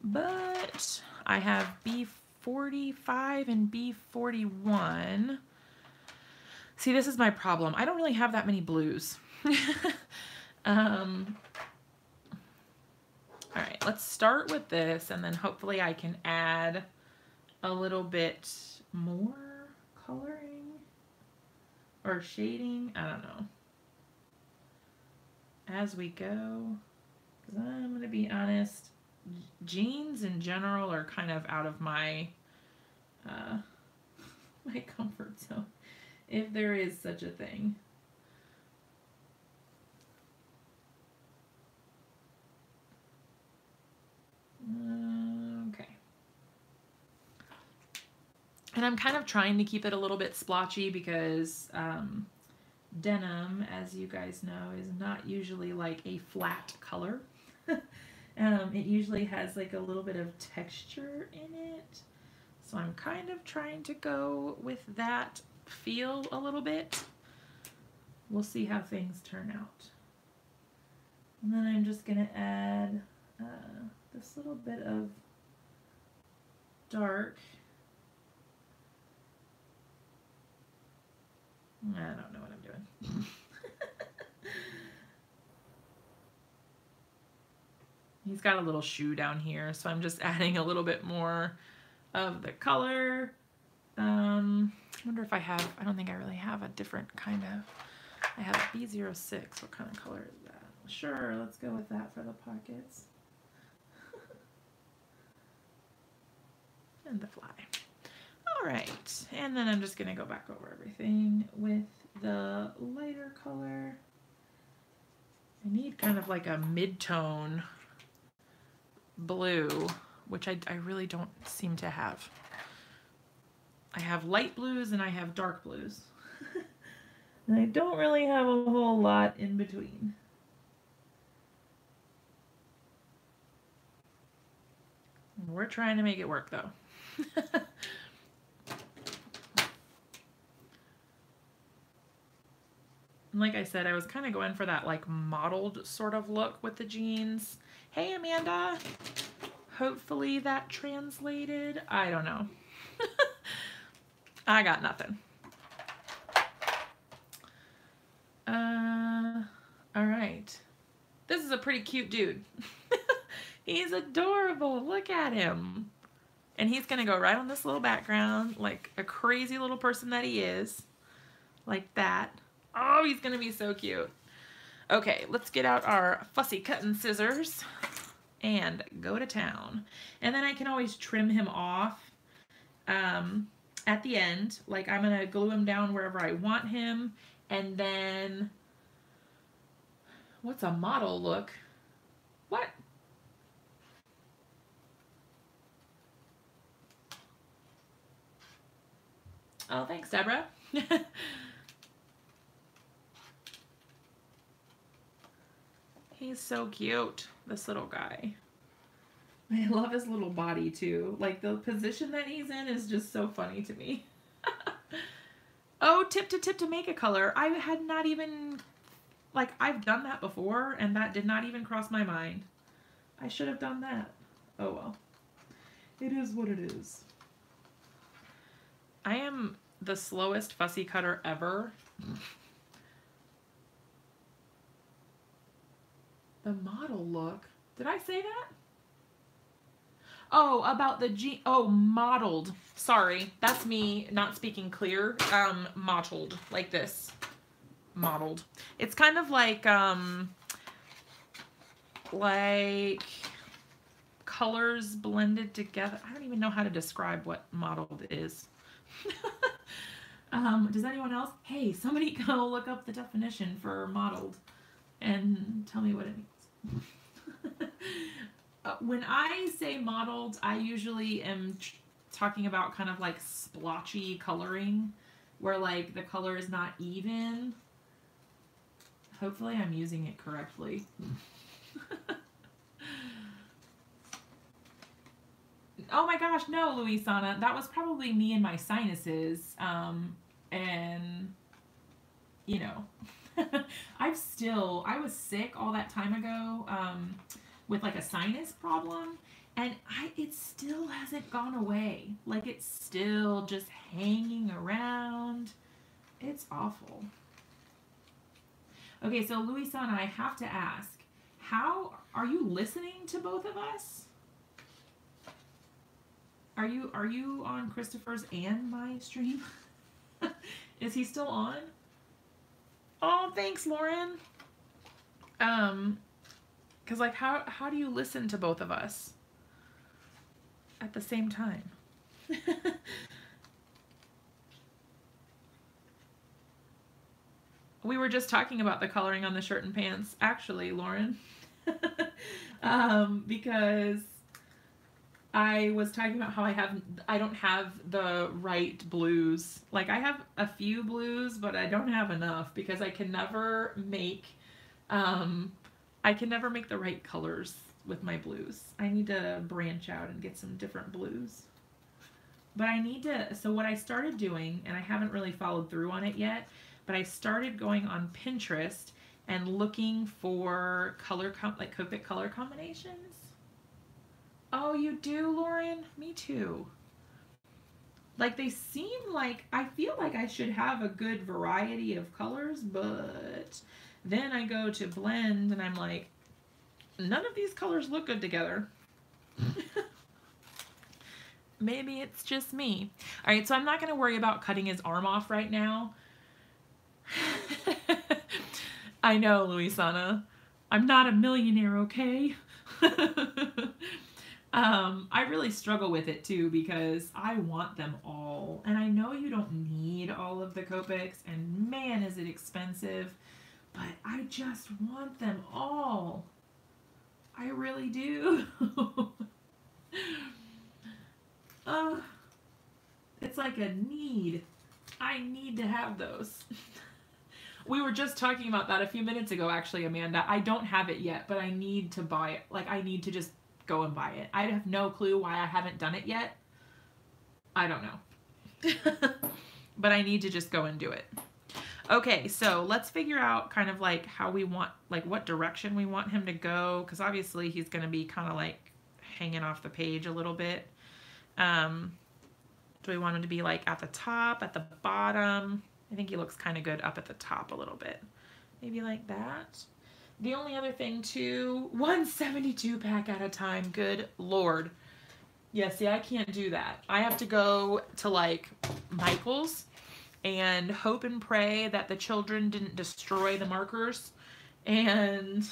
S1: But I have B45 and B41. See, this is my problem. I don't really have that many blues. All right, let's start with this, and then hopefully I can add a little bit more coloring or shading. I don't know. As we go, because I'm going to be honest, jeans in general are kind of out of my my comfort zone, if there is such a thing. And I'm kind of trying to keep it a little bit splotchy because denim, as you guys know, is not usually like a flat color. It usually has like a little bit of texture in it. So I'm kind of trying to go with that feel a little bit. We'll see how things turn out. And then I'm just going to add this little bit of dark. I don't know what I'm doing. He's got a little shoe down here, so I'm just adding a little bit more of the color. I wonder if I don't think I really have a different kind of, I have a B06. What kind of color is that? Sure, let's go with that for the pockets. And the fly. All right, and then I'm just gonna go back over everything with the lighter color. I need kind of like a mid-tone blue, which I really don't seem to have. I have light blues and I have dark blues. And I don't really have a whole lot in between. We're trying to make it work though. And like I said, I was kind of going for that like mottled sort of look with the jeans. Hey, Amanda. Hopefully that translated. I don't know. I got nothing. All right. This is a pretty cute dude. He's adorable. Look at him. And he's going to go right on this little background like a crazy little person that he is. Like that. Oh, he's going to be so cute. Okay, let's get out our fussy cutting scissors and go to town. And then I can always trim him off at the end. Like I'm going to glue him down wherever I want him. And then, what's a model look? What? Oh, thanks, Deborah. He's so cute, this little guy. I love his little body too. Like the position that he's in is just so funny to me. Oh, tip to make a color. I had not even, like I've done that before and that did not even cross my mind. I should have done that. Oh well. It is what it is. I am the slowest fussy cutter ever. The model look. Did I say that? Oh, about the mottled. Sorry, that's me not speaking clear. Mottled, like this. Mottled. It's kind of like colors blended together. I don't even know how to describe what mottled is. Does anyone else? Hey, somebody go look up the definition for mottled and tell me what it means. When I say mottled, I usually am talking about kind of like splotchy coloring, where like the color is not even. Hopefully I'm using it correctly. Oh my gosh, no, Luisana. That was probably me and my sinuses. And, you know, I was sick all that time ago with like a sinus problem. And it still hasn't gone away. Like it's still just hanging around. It's awful. Okay, so Luisana, I have to ask, how are you listening to both of us? Are you on Christopher's and my stream? Is he still on? Oh, thanks, Lauren. Cause like how do you listen to both of us at the same time? We were just talking about the coloring on the shirt and pants, actually, Lauren. Because I was talking about how I don't have the right blues. Like I have a few blues, but I don't have enough because I can never make the right colors with my blues. I need to branch out and get some different blues. But I need to, so what I started doing, and I haven't really followed through on it yet, but I started going on Pinterest and looking for like Copic color combinations. Oh, you do, Lauren? Me too. Like they seem like, I feel like I should have a good variety of colors, but then I go to blend and I'm like, none of these colors look good together. Maybe it's just me. All right, so I'm not going to worry about cutting his arm off right now. I know, Luisana. I'm not a millionaire, okay? I really struggle with it too because I want them all. And I know you don't need all of the Copics, and man, is it expensive. But I just want them all. I really do. It's like a need. I need to have those. We were just talking about that a few minutes ago, actually, Amanda. I don't have it yet, but I need to buy it. Like, I need to just go and buy it. I have no clue why I haven't done it yet. I don't know. But I need to just go and do it. Okay, so let's figure out kind of like how we want, like what direction we want him to go, because obviously he's going to be kind of like hanging off the page a little bit. Do we want him to be like at the top, at the bottom? I think he looks kind of good up at the top a little bit. Maybe like that. The only other thing too, 172 pack at a time, good Lord. Yeah, see, I can't do that. I have to go to like Michael's and hope and pray that the children didn't destroy the markers. And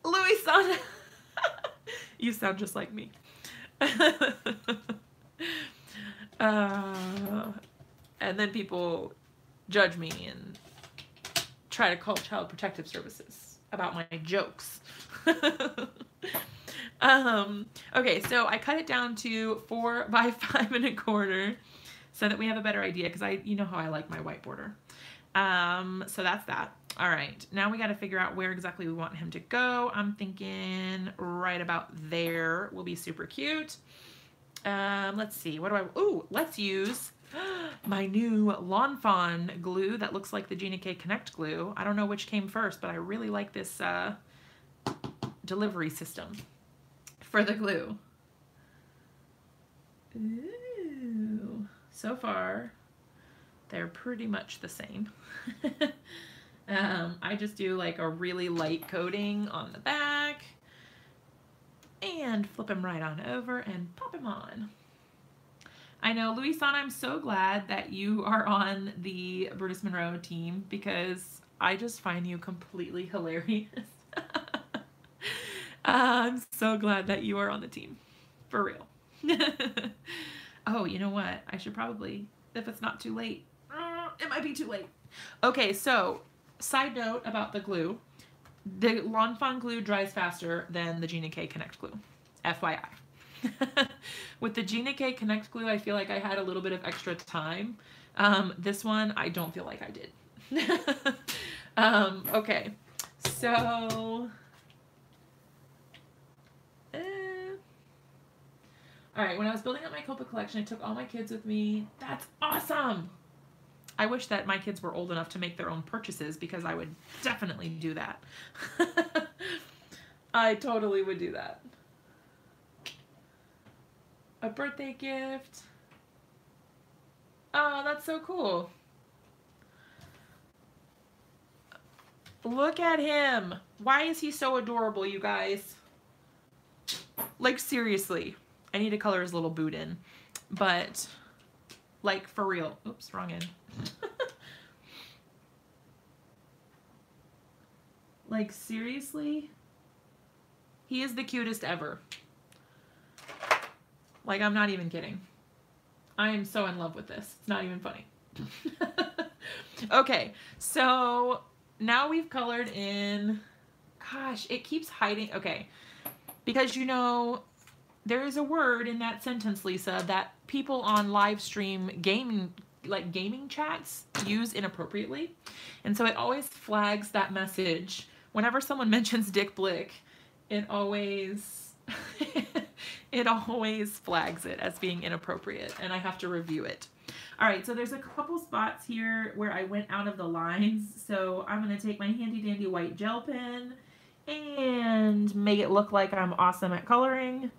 S1: Louis-san, you sound just like me. And then people judge me and try to call Child Protective Services about my jokes. Okay, so I cut it down to 4 by 5 1/4 so that we have a better idea, because you know how I like my white border. So that's that. All right, now we got to figure out where exactly we want him to go. I'm thinking right about there will be super cute. Let's see, let's use my new Lawn Fawn glue that looks like the Gina K Connect glue. I don't know which came first, but I really like this delivery system for the glue. Ooh, so far they're pretty much the same. I just do like a really light coating on the back and flip him right on over and pop him on. I know, Louis-san, I'm so glad that you are on the Brutus Monroe team because I just find you completely hilarious. I'm so glad that you are on the team. For real. Oh, you know what? I should probably, if it's not too late. It might be too late. Okay, so side note about the glue. The Lawn Fawn glue dries faster than the Gina K Connect glue. FYI. With the Gina K Connect glue, I feel like I had a little bit of extra time. This one, I don't feel like I did. Okay, so... all right, when I was building up my Copic collection, I took all my kids with me. That's awesome! I wish that my kids were old enough to make their own purchases because I would definitely do that. I totally would do that. A birthday gift. Oh, that's so cool. Look at him. Why is he so adorable, you guys? Like, seriously. I need to color his little boot in. But, like, for real. Oops, wrong end. Like, seriously? He is the cutest ever. Like, I'm not even kidding. I am so in love with this. It's not even funny. Okay, so now we've colored in... Gosh, it keeps hiding. Okay, Because, you know, there is a word in that sentence, Lisa, that people on live stream gaming, like gaming chats, use inappropriately. And so it always flags that message. Whenever someone mentions Dick Blick, it always it always flags it as being inappropriate, and I have to review it. All right, so there's a couple spots here where I went out of the lines. So I'm going to take my handy dandy white gel pen and make it look like I'm awesome at coloring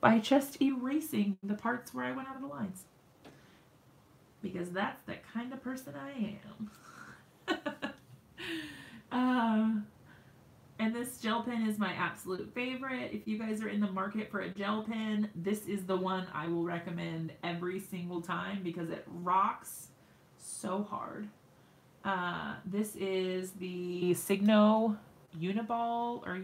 S1: by just erasing the parts where I went out of the lines. Because that's the kind of person I am. And this gel pen is my absolute favorite. If you guys are in the market for a gel pen, this is the one I will recommend every single time because it rocks so hard. This is the Signo Uniball, or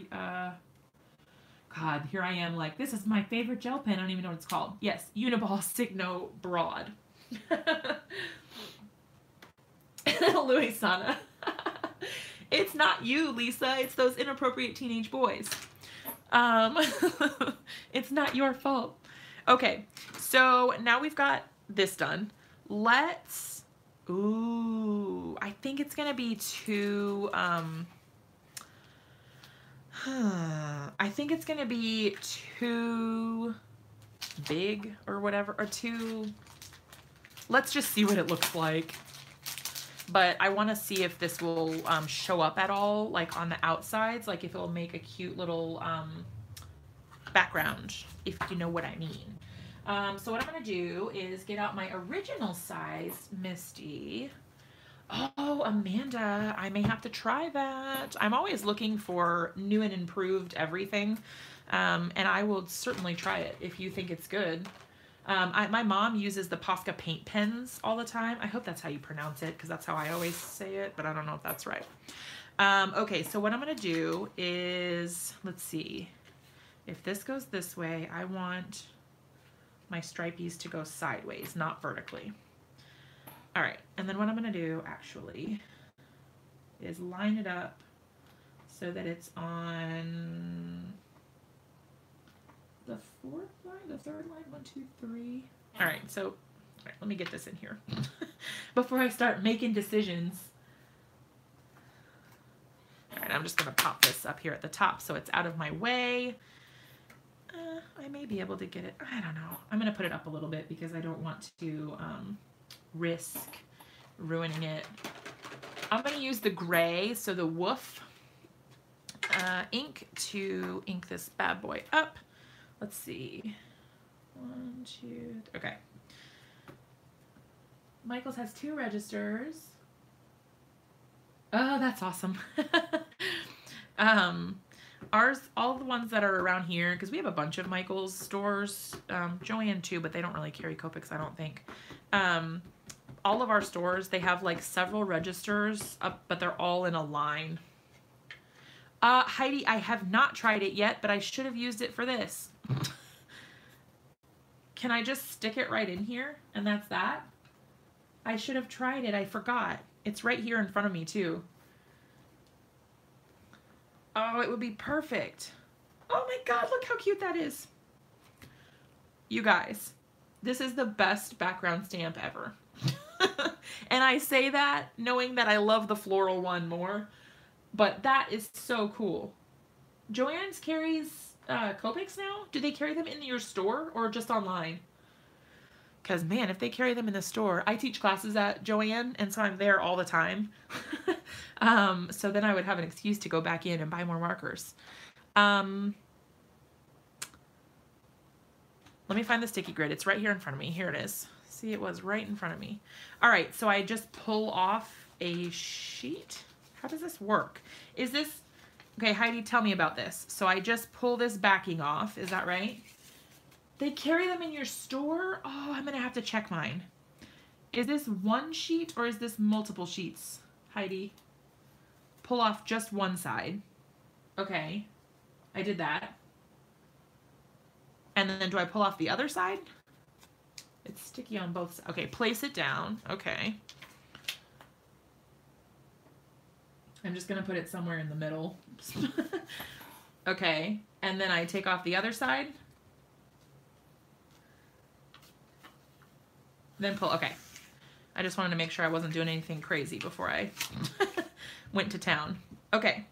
S1: God, here I am like, this is my favorite gel pen. I don't even know what it's called. Yes, Uniball Signo Broad. Louis Sana. It's not you, Lisa. It's those inappropriate teenage boys. It's not your fault. Okay, so now we've got this done. Let's, ooh, I think it's gonna be too, I think it's gonna be too big or whatever, or too, let's just see what it looks like. But I want to see if this will show up at all, like on the outsides, like if it'll make a cute little background, if you know what I mean. So what I'm going to do is get out my original size Misty. Oh, Amanda, I may have to try that. I'm always looking for new and improved everything, and I will certainly try it if you think it's good. My mom uses the Posca paint pens all the time. I hope that's how you pronounce it, because that's how I always say it, but I don't know if that's right. Okay, so what I'm going to do is, let's see. If this goes this way, I want my stripies to go sideways, not vertically. All right, and then what I'm going to do, actually, is line it up so that it's on the fourth line, the third line, 1, 2, 3. All right, so all right, let me get this in here before I start making decisions. All right, I'm just gonna pop this up here at the top so it's out of my way. I may be able to get it, I don't know. I'm gonna put it up a little bit because I don't want to risk ruining it. I'm gonna use the gray, so the Woof ink, to ink this bad boy up. Let's see. 1, 2, okay. Michael's has 2 registers. Oh, that's awesome. Ours, all the ones that are around here, because we have a bunch of Michael's stores, Joann too, but they don't really carry Copics, I don't think. All of our stores, they have like several registers up, but they're all in a line. Heidi, I have not tried it yet, but I should have used it for this. Can I just stick it right in here? And that's that? I should have tried it. I forgot. It's right here in front of me too. Oh, it would be perfect. Oh my God, look how cute that is. You guys, this is the best background stamp ever. And I say that knowing that I love the floral one more, but that is so cool. Joann's carries Copics now? Do they carry them in your store or just online? Because man, if they carry them in the store, I teach classes at Joann, and so I'm there all the time. So then I would have an excuse to go back in and buy more markers. Let me find the sticky grid. It's right here in front of me. Here it is. See, it was right in front of me. All right, so I just pull off a sheet. How does this work? Is this, okay, Heidi, tell me about this. So I just pull this backing off, is that right? They carry them in your store? Oh, I'm gonna have to check mine. Is this one sheet or is this multiple sheets, Heidi? Pull off just one side. Okay, I did that. And then do I pull off the other side? It's sticky on both sides. Okay, place it down. Okay. I'm just gonna put it somewhere in the middle. Okay, and then I take off the other side. Then pull, okay. I just wanted to make sure I wasn't doing anything crazy before I went to town. Okay,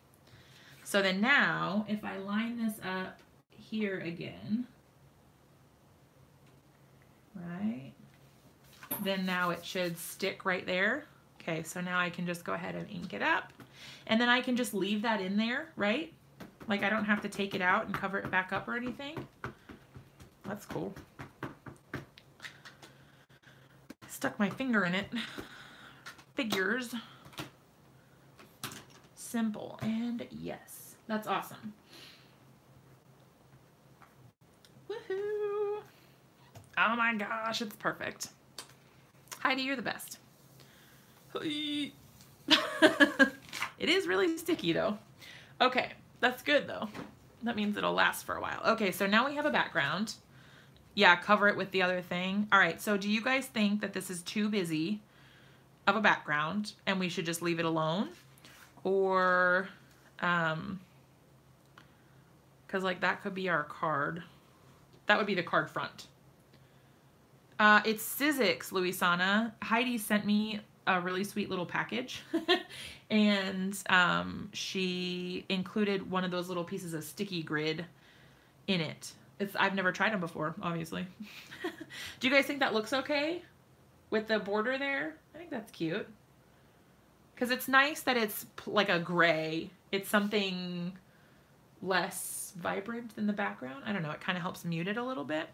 S1: so then now if I line this up here again, right, then now it should stick right there. Okay, so now I can just go ahead and ink it up, and then I can just leave that in there, right? Like I don't have to take it out and cover it back up or anything. That's cool. Stuck my finger in it. Figures. Simple and yes. That's awesome. Woohoo! Oh my gosh, it's perfect. Heidi, you're the best. It is really sticky though. Okay, that's good though. That means it'll last for a while. Okay, so now we have a background. Yeah, cover it with the other thing. All right, so do you guys think that this is too busy of a background and we should just leave it alone? Or, because like that could be our card. That would be the card front. It's Sizzix, Luisana. Heidi sent me a really sweet little package and she included one of those little pieces of sticky grid in it. I've never tried them before, obviously. Do you guys think that looks okay with the border there? I think that's cute. Because it's nice that it's like a gray. It's something less vibrant than the background. I don't know, it kind of helps mute it a little bit.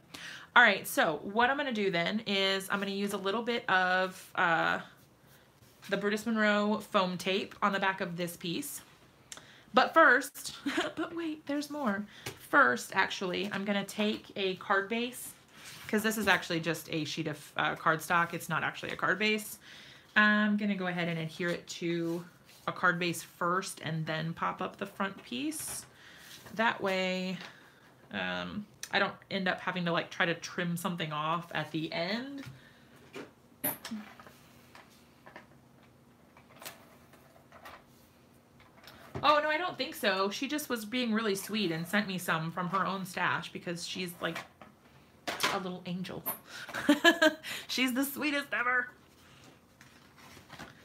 S1: All right, so what I'm going to do then is I'm going to use a little bit of the Brutus Monroe foam tape on the back of this piece. But first, but wait, there's more. First, actually, I'm gonna take a card base, because this is actually just a sheet of cardstock. It's not actually a card base. I'm gonna go ahead and adhere it to a card base first and then pop up the front piece. That way, I don't end up having to like try to trim something off at the end. Oh, no, I don't think so. She just was being really sweet and sent me some from her own stash because she's like a little angel. She's the sweetest ever.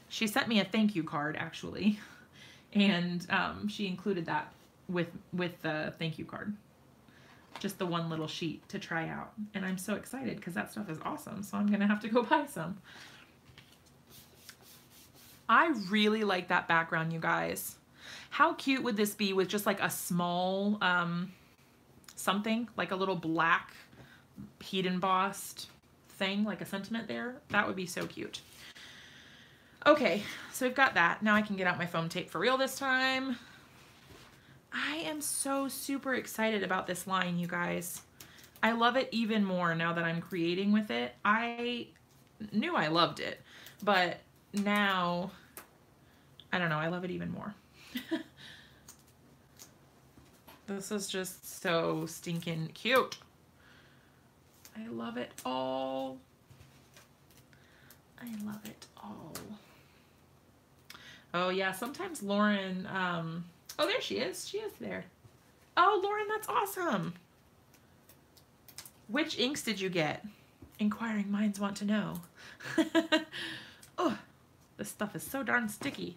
S1: She sent me a thank you card, actually. And she included that with the thank you card. Just the one little sheet to try out. And I'm so excited because that stuff is awesome. So I'm going to have to go buy some. I really like that background, you guys. How cute would this be with just like a small something, like a little black heat embossed thing, like a sentiment there? That would be so cute. Okay, so we've got that. Now I can get out my foam tape for real this time. I am so super excited about this line, you guys. I love it even more now that I'm creating with it. I knew I loved it, but now, I don't know, I love it even more. This is just so stinking cute. I love it all. I love it all. Oh yeah, sometimes Lauren, oh there she is. She is there. Oh, Lauren, that's awesome. Which inks did you get? Inquiring minds want to know. Oh, this stuff is so darn sticky.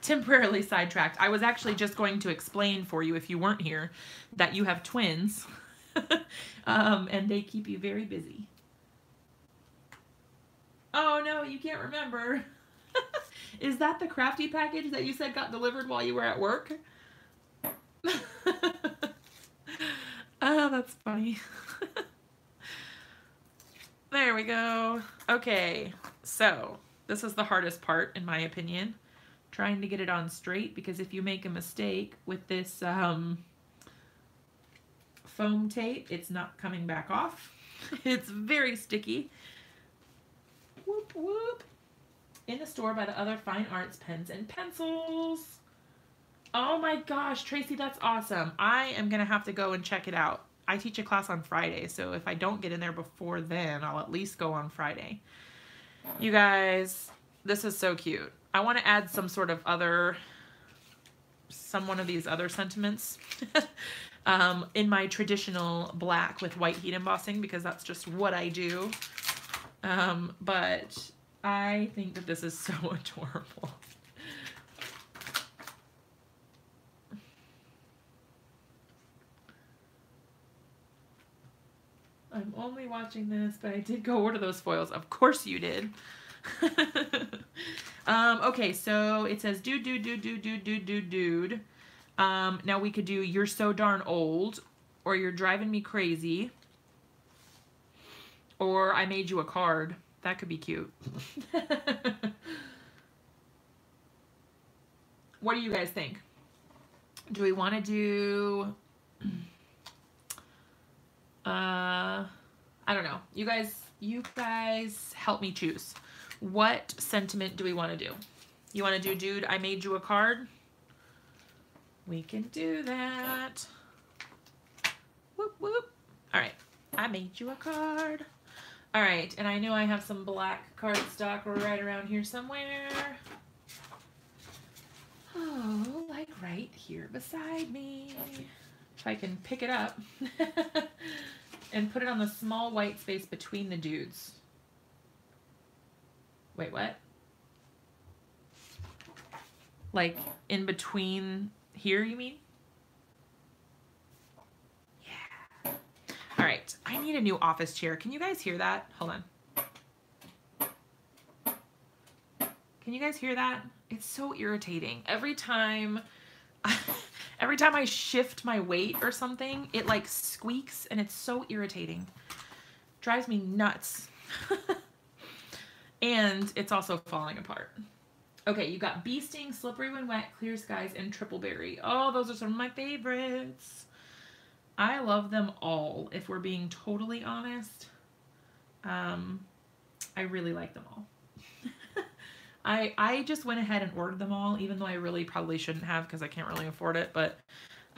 S1: Temporarily sidetracked. I was actually just going to explain for you, if you weren't here, that you have twins and they keep you very busy. Oh no, you can't remember. Is that the crafty package that you said got delivered while you were at work? Oh, that's funny. There we go. Okay, so this is the hardest part, in my opinion. Trying to get it on straight, because if you make a mistake with this foam tape, it's not coming back off. It's very sticky. Whoop, whoop. In the store by the other fine arts pens and pencils. Oh my gosh, Tracy, that's awesome. I am going to have to go and check it out. I teach a class on Friday, so if I don't get in there before then, I'll at least go on Friday. You guys, this is so cute. I want to add some sort of other one of these other sentiments in my traditional black with white heat embossing, because that's just what I do. But I think that this is so adorable. I'm only watching this, but I did go order those foils. Of course you did. Okay, so it says dude. Now we could do you're so darn old, or you're driving me crazy, or I made you a card. That could be cute. What do you guys think? Do we want to do... I don't know. You guys help me choose. What sentiment do we want to do? You want to do dude, I made you a card? We can do that. Whoop, whoop. All right. I made you a card. All right. And I know I have some black cardstock right around here somewhere. Oh, like right here beside me. If I can pick it up and put it on the small white space between the dudes. Wait, what? Like in between here, you mean? Yeah. All right. I need a new office chair. Can you guys hear that? Hold on. Can you guys hear that? It's so irritating. Every time I shift my weight or something, it like squeaks and it's so irritating. Drives me nuts. And it's also falling apart. Okay, you got Bee Sting, Slippery When Wet, Clear Skies, and Triple Berry. Oh, those are some of my favorites. I love them all, if we're being totally honest. I really like them all. I just went ahead and ordered them all, even though I really probably shouldn't have because I can't really afford it, but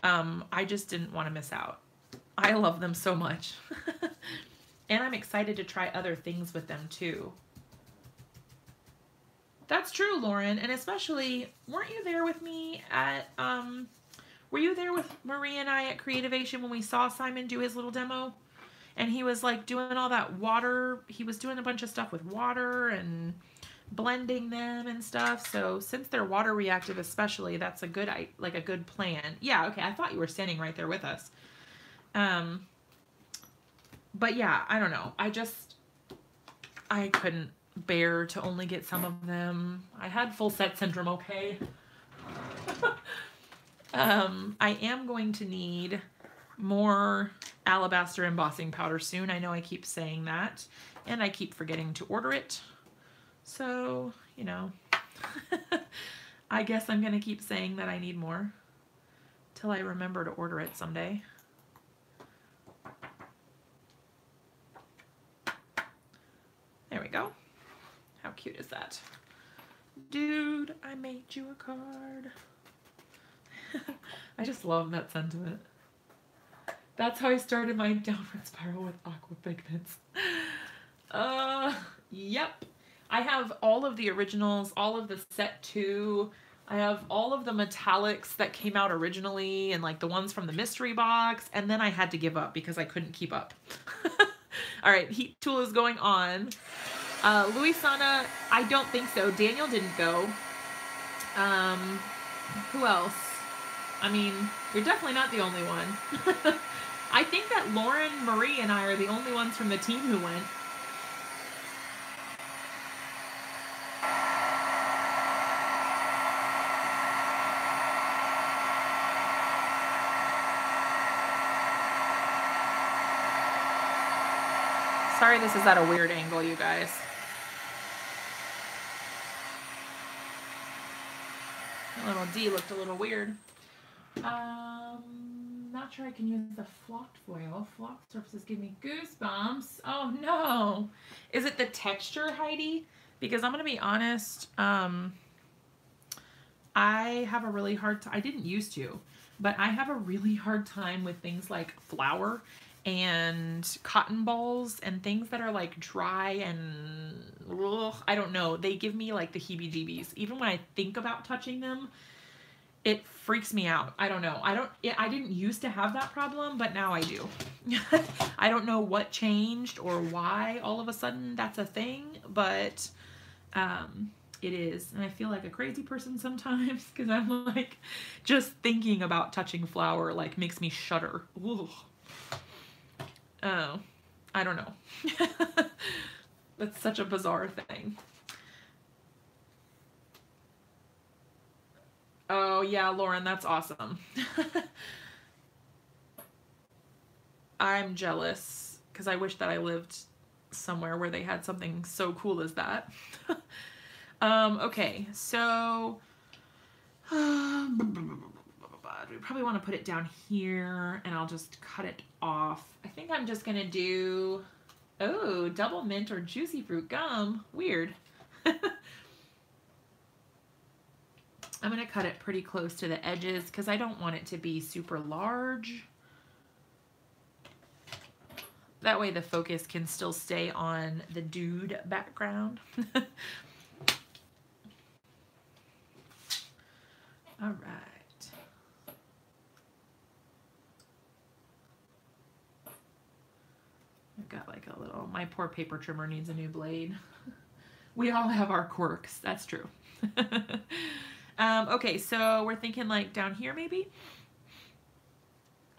S1: I just didn't want to miss out. I love them so much. And I'm excited to try other things with them too. That's true, Lauren, and especially, weren't you there with me at, were you there with Marie and I at Creativation when we saw Simon do his little demo? And he was like doing all that water, he was doing a bunch of stuff with water and blending them and stuff. So since they're water reactive especially, that's a good, like a good plan. Yeah, okay, I thought you were standing right there with us. But yeah, I don't know. I couldn't bear to only get some of them. I had full set syndrome, okay? I am going to need more alabaster embossing powder soon. I know I keep saying that, and I keep forgetting to order it. So, you know, I guess I'm going to keep saying that I need more till I remember to order it someday. There we go. How cute is that? Dude, I made you a card. I just love that sentiment. That's how I started my downward spiral with aqua pigments. Yep. I have all of the originals, all of the set 2. I have all of the metallics that came out originally and like the ones from the mystery box. And then I had to give up because I couldn't keep up. All right, heat tool is going on. Luisana, I don't think so. Daniel didn't go. Who else? I mean, you're definitely not the only one. I think that Lauren, Marie, and I are the only ones from the team who went. Sorry this is at a weird angle, you guys. Little D looked a little weird. Not sure I can use the flocked foil. Flocked surfaces give me goosebumps. Oh no. Is it the texture, Heidi? Because I'm going to be honest, I have a really hard time. I didn't used to, but I have a really hard time with things like flour and cotton balls and things that are like dry and ugh, I don't know. They give me like the heebie-jeebies. Even when I think about touching them, It freaks me out. I don't know. I didn't used to have that problem, but now I do. I don't know what changed or why all of a sudden that's a thing, but it is. And I feel like a crazy person sometimes because I'm like, just thinking about touching flour like makes me shudder. Ooh. Oh, I don't know. That's such a bizarre thing. Oh yeah, Lauren, that's awesome. I'm jealous because I wish that I lived somewhere where they had something so cool as that. Okay, so we probably want to put it down here and I'll just cut it off. I think I'm just gonna do, oh, double mint or juicy fruit gum. Weird. I'm going to cut it pretty close to the edges because I don't want it to be super large. That way the focus can still stay on the dude background. All right. I've got like a little, my poor paper trimmer needs a new blade. We all have our quirks, that's true. Okay, so we're thinking like down here maybe?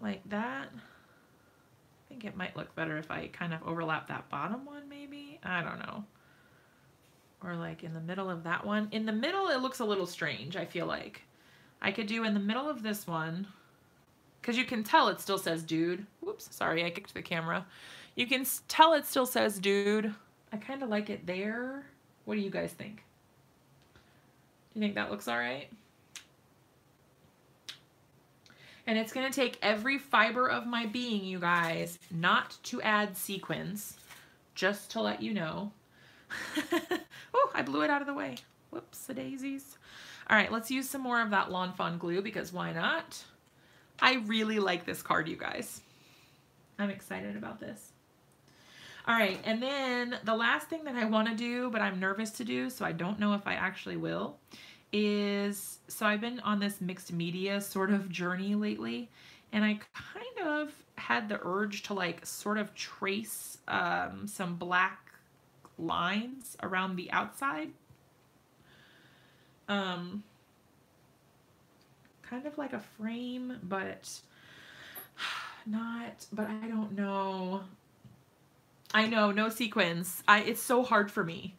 S1: Like that. I think it might look better if I kind of overlap that bottom one maybe. I don't know. Or like in the middle of that one. In the middle it looks a little strange, I feel like. I could do in the middle of this one, because you can tell it still says dude. Whoops, sorry, I kicked the camera. You can tell it still says dude. I kind of like it there. What do you guys think? You think that looks all right? And it's going to take every fiber of my being, you guys, not to add sequins, just to let you know. Oh, I blew it out of the way. Whoops, the daisies. All right, let's use some more of that Lawn Fawn glue because why not? I really like this card, you guys. I'm excited about this. All right, and then the last thing that I want to do, but I'm nervous to do, so I don't know if I actually will, is, so I've been on this mixed media sort of journey lately, and I kind of had the urge to like sort of trace some black lines around the outside. Kind of like a frame, but not, but I don't know. I know, no sequins. It's so hard for me.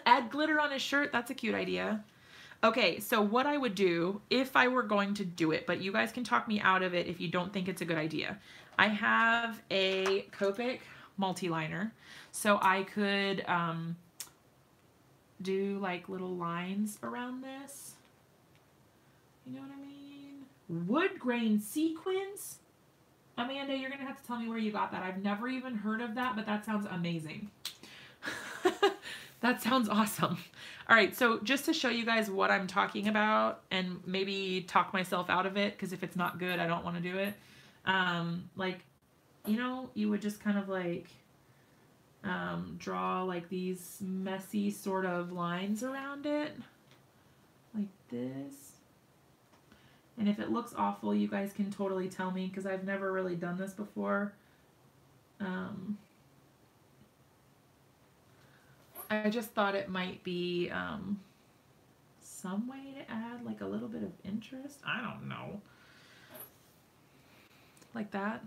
S1: Add glitter on his shirt, that's a cute idea. Okay, so what I would do if I were going to do it, but you guys can talk me out of it if you don't think it's a good idea. I have a Copic multi-liner, so I could do like little lines around this. You know what I mean? Wood grain sequins? Amanda, you're gonna have to tell me where you got that. I've never even heard of that, but that sounds amazing. That sounds awesome. All right, so just to show you guys what I'm talking about and maybe talk myself out of it, because if it's not good, I don't want to do it. Like, you know, you would just kind of like draw like these messy sort of lines around it, like this. And if it looks awful, you guys can totally tell me because I've never really done this before. I just thought it might be some way to add like a little bit of interest. I don't know. Like that.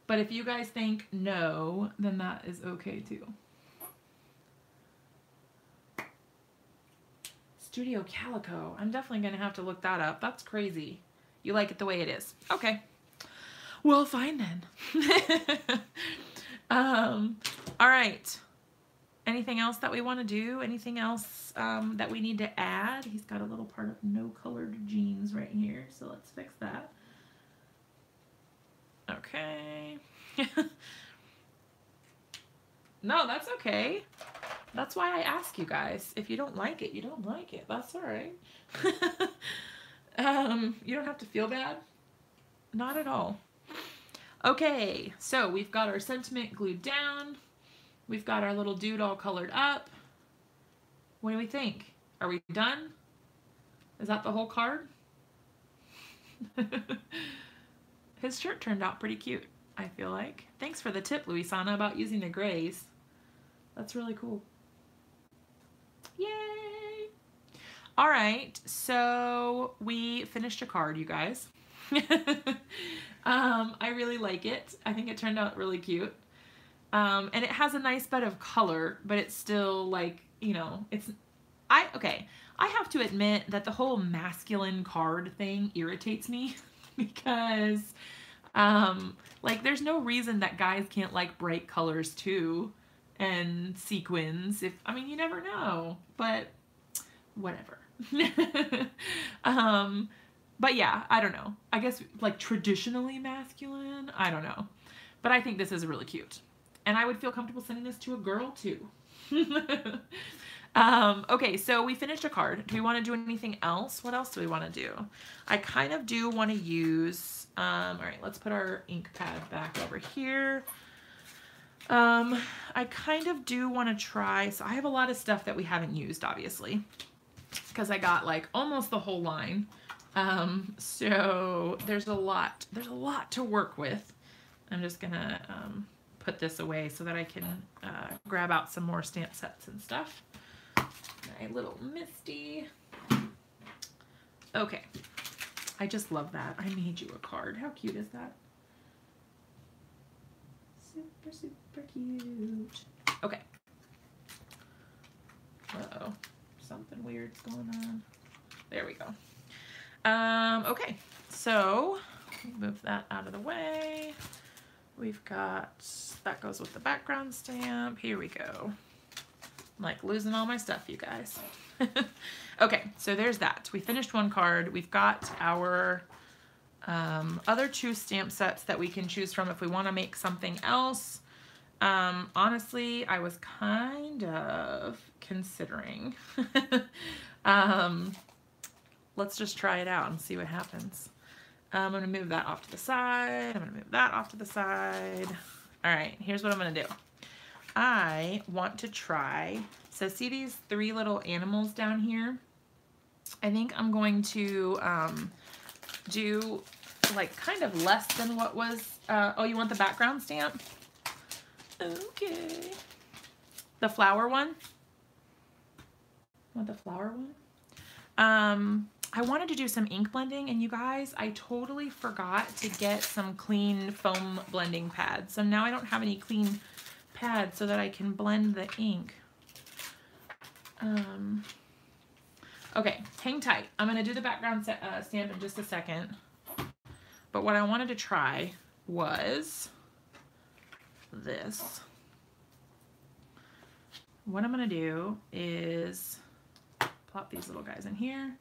S1: But if you guys think no, then that is okay too. Studio Calico. I'm definitely going to have to look that up. That's crazy. You like it the way it is. Okay. Well, fine then. All right. Anything else that we want to do? Anything else that we need to add? He's got a little part of no colored jeans right here, so let's fix that. Okay. No, that's okay. That's why I ask you guys. If you don't like it, you don't like it. That's all right. You don't have to feel bad. Not at all. Okay, so we've got our sentiment glued down. We've got our little dude all colored up. What do we think? Are we done? Is that the whole card? His shirt turned out pretty cute, I feel like. Thanks for the tip, Luisana, about using the grays. That's really cool. Yay! All right, so we finished a card, you guys. I really like it. I think it turned out really cute. And it has a nice bit of color, but it's still like, you know, okay. I have to admit that the whole masculine card thing irritates me because, like, there's no reason that guys can't like bright colors too and sequins. I mean, you never know, but whatever. But yeah, I don't know. I guess like traditionally masculine, I don't know. But I think this is really cute. And I would feel comfortable sending this to a girl too. Okay, so we finished a card. Do we want to do anything else? What else do we want to do? I kind of do want to use, all right, let's put our ink pad back over here. I kind of do want to try, so I have a lot of stuff that we haven't used, obviously, because I got like almost the whole line. So there's a lot to work with. I'm just gonna put this away so that I can grab out some more stamp sets and stuff. My little Misty. Okay, I just love that. I made you a card. How cute is that? Super, super cute. Okay. Uh-oh, something weird's going on. There we go. Okay, so move that out of the way. We've got, that goes with the background stamp. Here we go. I'm like losing all my stuff, you guys. Okay, so there's that. We finished one card. We've got our other two stamp sets that we can choose from if we want to make something else. Honestly, I was kind of considering. Let's just try it out and see what happens. I'm going to move that off to the side. I'm going to move that off to the side. All right, here's what I'm going to do. I want to try, so see these three little animals down here? I think I'm going to do like kind of less than what was, oh, you want the background stamp? Okay. The flower one? Want the flower one? I wanted to do some ink blending, and you guys, I totally forgot to get some clean foam blending pads. So now I don't have any clean pads so that I can blend the ink. Okay, hang tight. I'm gonna do the background stamp in just a second. But what I wanted to try was this. What I'm gonna do is plop these little guys in here.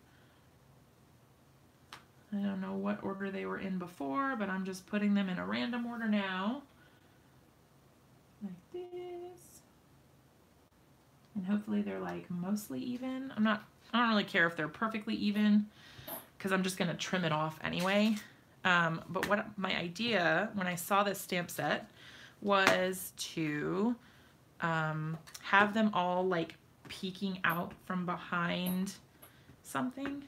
S1: I don't know what order they were in before, but I'm just putting them in a random order now. Like this. And hopefully they're like mostly even. I don't really care if they're perfectly even because I'm just gonna trim it off anyway. But what my idea when I saw this stamp set was to have them all like peeking out from behind something.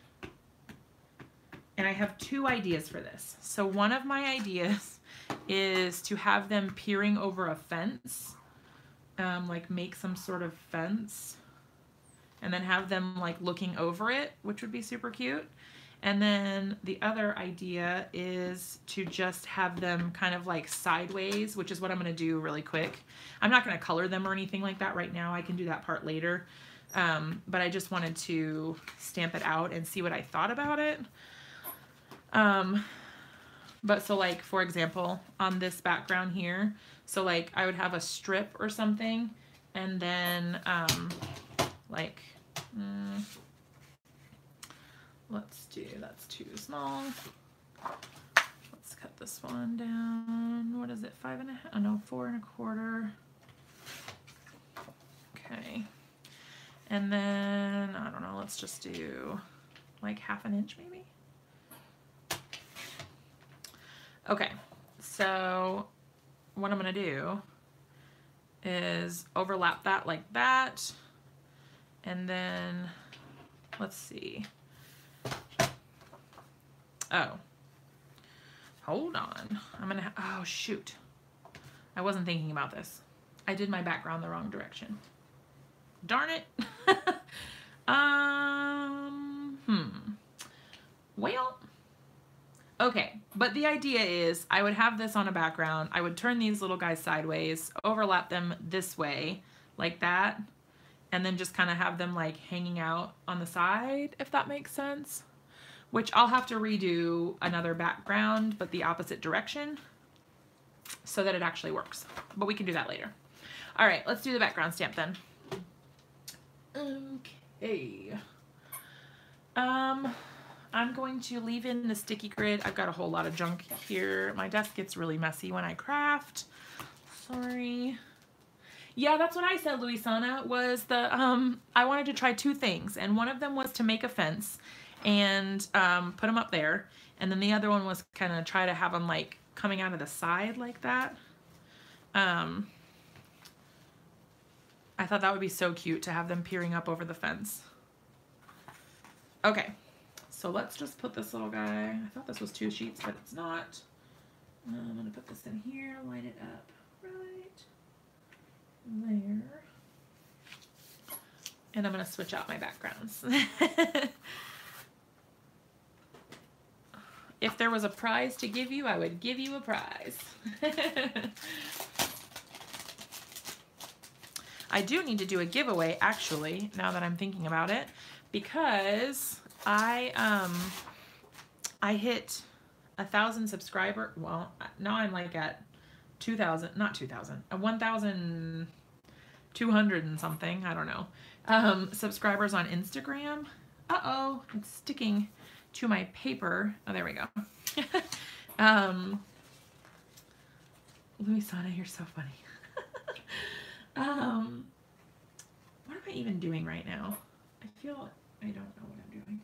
S1: And I have two ideas for this. So one of my ideas is to have them peering over a fence, like make some sort of fence, and then have them like looking over it, which would be super cute. And then the other idea is to just have them kind of like sideways, which is what I'm gonna do really quick. I'm not gonna color them or anything like that right now. I can do that part later. But I just wanted to stamp it out and see what I thought about it. But so like, for example, on this background here, so like I would have a strip or something, and then, like, let's do, that's too small. Let's cut this one down. What is it? 5 1/2? Oh no, 4 1/4. Okay. And then, I don't know, let's just do like 1/2 inch maybe. Okay, so what I'm gonna do is overlap that like that, and then let's see. Oh, hold on. I'm gonna, oh shoot. I wasn't thinking about this. I did my background the wrong direction. Darn it. Well, okay. But the idea is I would have this on a background. I would turn these little guys sideways, overlap them this way, like that, and then just kind of have them like hanging out on the side, if that makes sense. Which I'll have to redo another background, but the opposite direction, so that it actually works. But we can do that later. All right, let's do the background stamp then. Okay. I'm going to leave in the sticky grid. I've got a whole lot of junk here. My desk gets really messy when I craft. Sorry. Yeah, that's what I said, Luisana, was the, I wanted to try 2 things. And one of them was to make a fence and put them up there. And then the other one was kind of try to have them like coming out of the side like that. I thought that would be so cute to have them peering up over the fence. Okay, so let's just put this little guy, I thought this was 2 sheets, but it's not. I'm gonna put this in here, line it up right there. And I'm gonna switch out my backgrounds. If there was a prize to give you, I would give you a prize. I do need to do a giveaway, actually, now that I'm thinking about it, because I hit 1,000 subscriber. Well, now I'm like at 2,000, not 2,000, 1,200 and something. I don't know. Subscribers on Instagram. Uh-oh, it's sticking to my paper. Oh, there we go. Luisana, you're so funny. What am I even doing right now? I feel I don't know what I'm doing.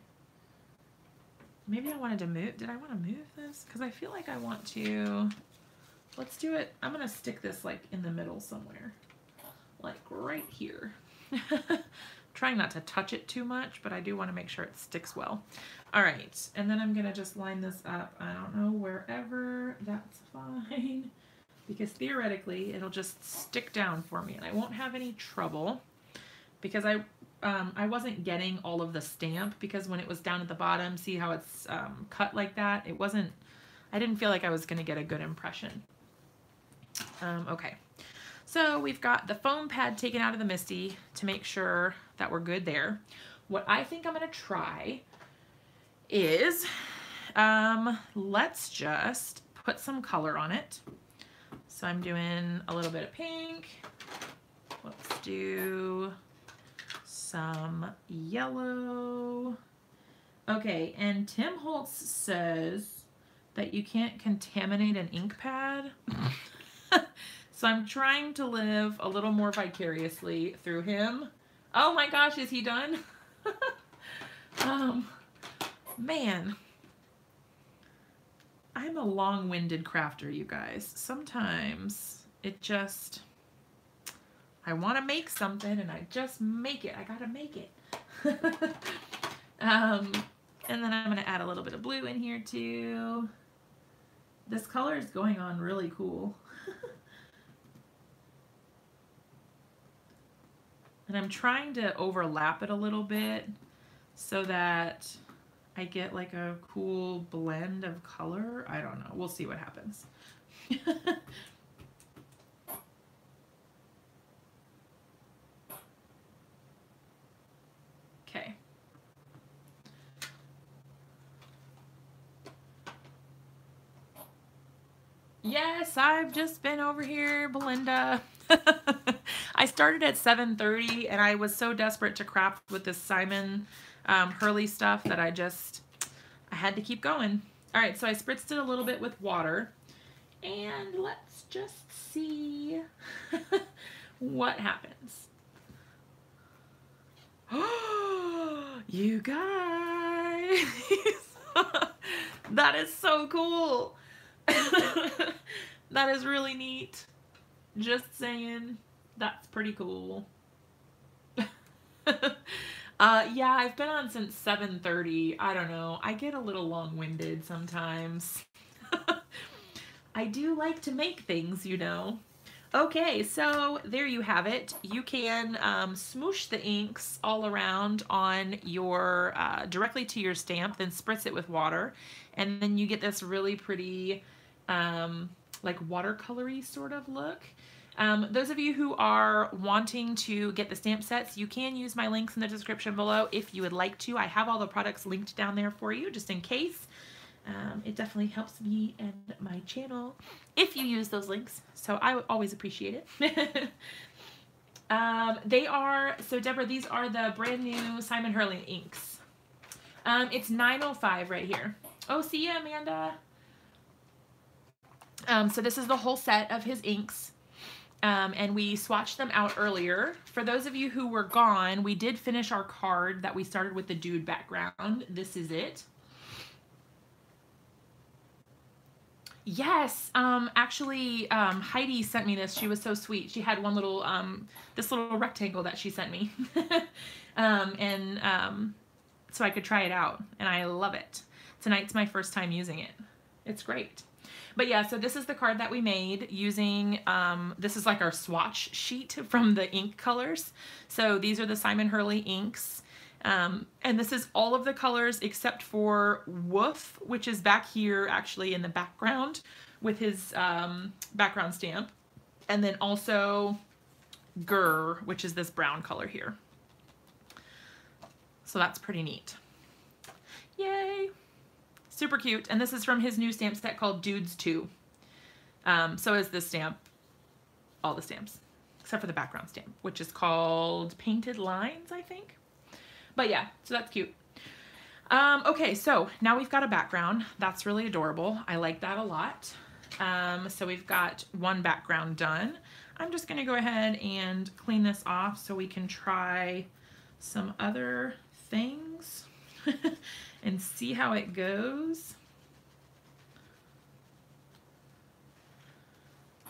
S1: Maybe I wanted to move. Did I want to move this? Because I feel like I want to. Let's do it. I'm going to stick this like in the middle somewhere. Like right here. Trying not to touch it too much, but I do want to make sure it sticks well. All right. And then I'm going to just line this up. I don't know, wherever. That's fine. Because theoretically, it'll just stick down for me and I won't have any trouble. Because I wasn't getting all of the stamp, because when it was down at the bottom, see how it's cut like that? It wasn't, I didn't feel like I was going to get a good impression. Okay, so we've got the foam pad taken out of the Misty to make sure that we're good there. What I think I'm going to try is, let's just put some color on it. So I'm doing a little bit of pink. Let's do some yellow. Okay, and Tim Holtz says that you can't contaminate an ink pad. So I'm trying to live a little more vicariously through him. Oh my gosh, is he done? Man, I'm a long-winded crafter, you guys. Sometimes it just, I want to make something and I just make it. I gotta make it. And then I'm gonna add a little bit of blue in here too. This color is going on really cool. And I'm trying to overlap it a little bit so that I get like a cool blend of color. I don't know. We'll see what happens. Okay. Yes, I've just been over here, Belinda. I started at 7:30 and I was so desperate to craft with this Simon Hurley stuff that I had to keep going. All right, so I spritzed it a little bit with water and let's just see what happens. Oh, you guys, that is so cool. That is really neat. Just saying, that's pretty cool. Yeah, I've been on since 7:30. I don't know. I get a little long-winded sometimes. I do like to make things, you know. Okay, so there you have it. You can smoosh the inks all around on your, directly to your stamp, then spritz it with water, and then you get this really pretty, like watercolory sort of look. Those of you who are wanting to get the stamp sets, you can use my links in the description below if you would like to. I have all the products linked down there for you, just in case. It definitely helps me and my channel if you use those links, so I always appreciate it. So Deborah, these are the brand new Simon Hurley inks. It's $9.05 right here. Oh, see ya, Amanda. So this is the whole set of his inks. And we swatched them out earlier. For those of you who were gone, we did finish our card that we started with the dude background. This is it. Yes, actually, Heidi sent me this. She was so sweet. She had one little, this little rectangle that she sent me. So I could try it out, and I love it. Tonight's my first time using it. It's great. But yeah, so this is the card that we made using, this is like our swatch sheet from the ink colors. So these are the Simon Hurley inks. And this is all of the colors except for Woof, which is back here actually in the background with his background stamp. And then also Grr, which is this brown color here. So that's pretty neat. Yay! Super cute. And this is from his new stamp set called Dudes 2. So is this stamp, all the stamps, except for the background stamp, which is called Painted Lines, I think. But yeah, so that's cute. Okay, so now we've got a background. That's really adorable. I like that a lot. So we've got one background done. I'm just gonna go ahead and clean this off so we can try some other things and see how it goes.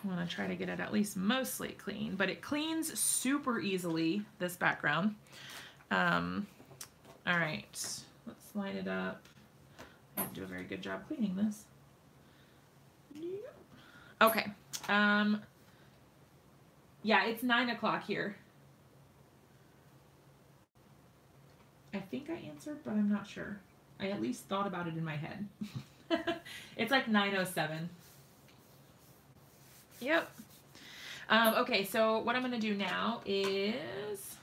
S1: I want to try to get it at least mostly clean, but it cleans super easily, this background. All right, let's line it up. I didn't do a very good job cleaning this. Okay, yeah, it's 9 o'clock here. I think I answered, but I'm not sure. I at least thought about it in my head. It's like 9:07. Yep. Okay, so what I'm going to do now is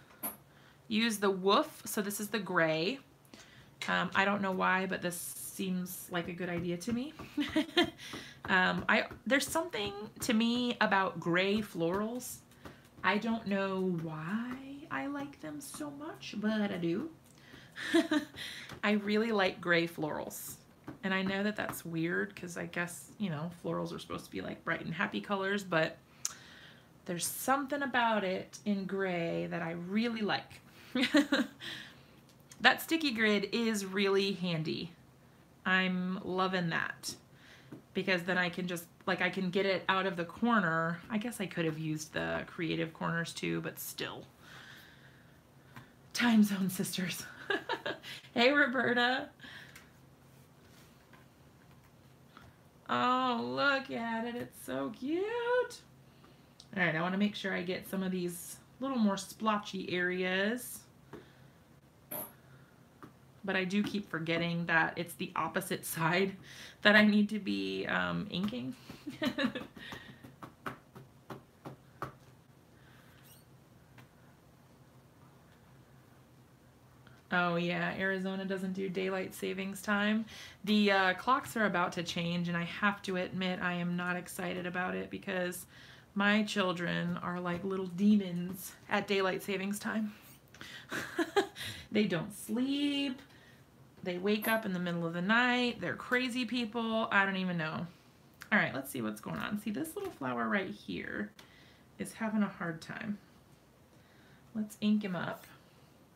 S1: use the Woof. So this is the gray. I don't know why, but this seems like a good idea to me. There's something to me about gray florals. I don't know why I like them so much, but I do. I really like gray florals. And I know that that's weird because I guess, you know, florals are supposed to be like bright and happy colors, but there's something about it in gray that I really like. That sticky grid is really handy. I'm loving that because then I can just, like, I can get it out of the corner. I guess I could have used the creative corners too, but still. Time zone sisters. Hey, Roberta. Oh, look at it. It's so cute. All right, I want to make sure I get some of these little more splotchy areas. But I do keep forgetting that it's the opposite side that I need to be inking. Oh yeah, Arizona doesn't do daylight savings time. The clocks are about to change, and I have to admit I am not excited about it because my children are like little demons at daylight savings time. They don't sleep. They wake up in the middle of the night. They're crazy people. I don't even know. All right, let's see what's going on. See, this little flower right here is having a hard time. Let's ink him up.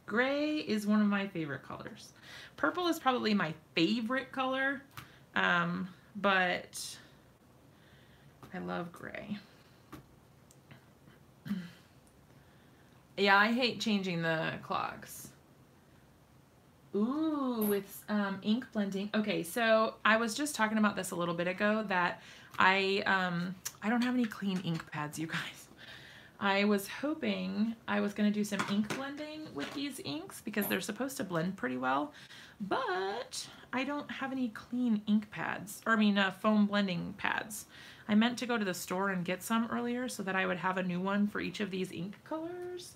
S1: Gray is one of my favorite colors. Purple is probably my favorite color, but I love gray. Yeah, I hate changing the clocks. Ooh, with ink blending. Okay, so I was just talking about this a little bit ago that I don't have any clean ink pads, you guys. I was hoping I was going to do some ink blending with these inks because they're supposed to blend pretty well, but I don't have any clean ink pads, or I mean foam blending pads. I meant to go to the store and get some earlier so that I would have a new one for each of these ink colors.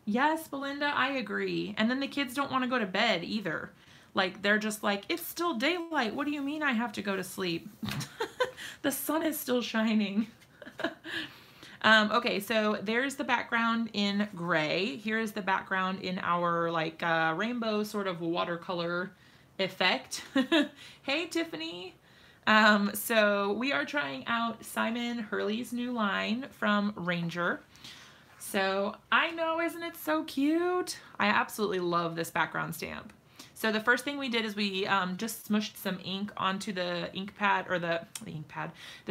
S1: Yes, Belinda, I agree. And then the kids don't want to go to bed either. Like, they're just like, it's still daylight. What do you mean I have to go to sleep? The sun is still shining. Okay, so there's the background in gray. Here's the background in our like rainbow sort of watercolor effect. Hey, Tiffany. So we are trying out Simon Hurley's new line from Ranger. So I know, isn't it so cute? I absolutely love this background stamp. So the first thing we did is we just smushed some ink onto the ink pad, or the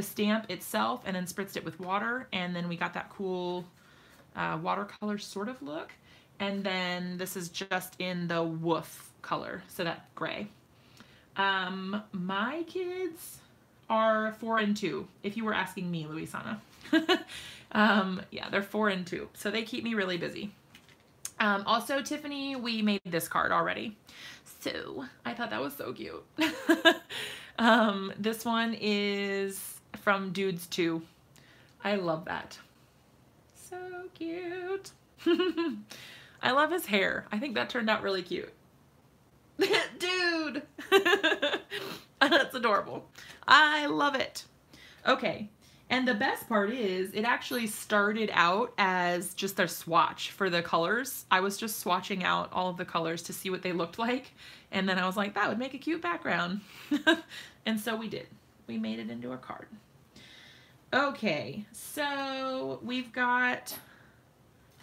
S1: stamp itself, and then spritzed it with water, and then we got that cool watercolor sort of look. And then this is just in the Woof color, so that gray. My kids are 4 and 2, if you were asking me, Luisana. Yeah, they're 4 and 2, so they keep me really busy. Also, Tiffany, we made this card already. So I thought that was so cute. This one is from Dudes 2. I love that. So cute. I love his hair. I think that turned out really cute. Dude! That's adorable. I love it. Okay. And the best part is it actually started out as just a swatch for the colors. I was just swatching out all of the colors to see what they looked like. And then I was like, that would make a cute background. And so we did. We made it into a card. Okay, so we've got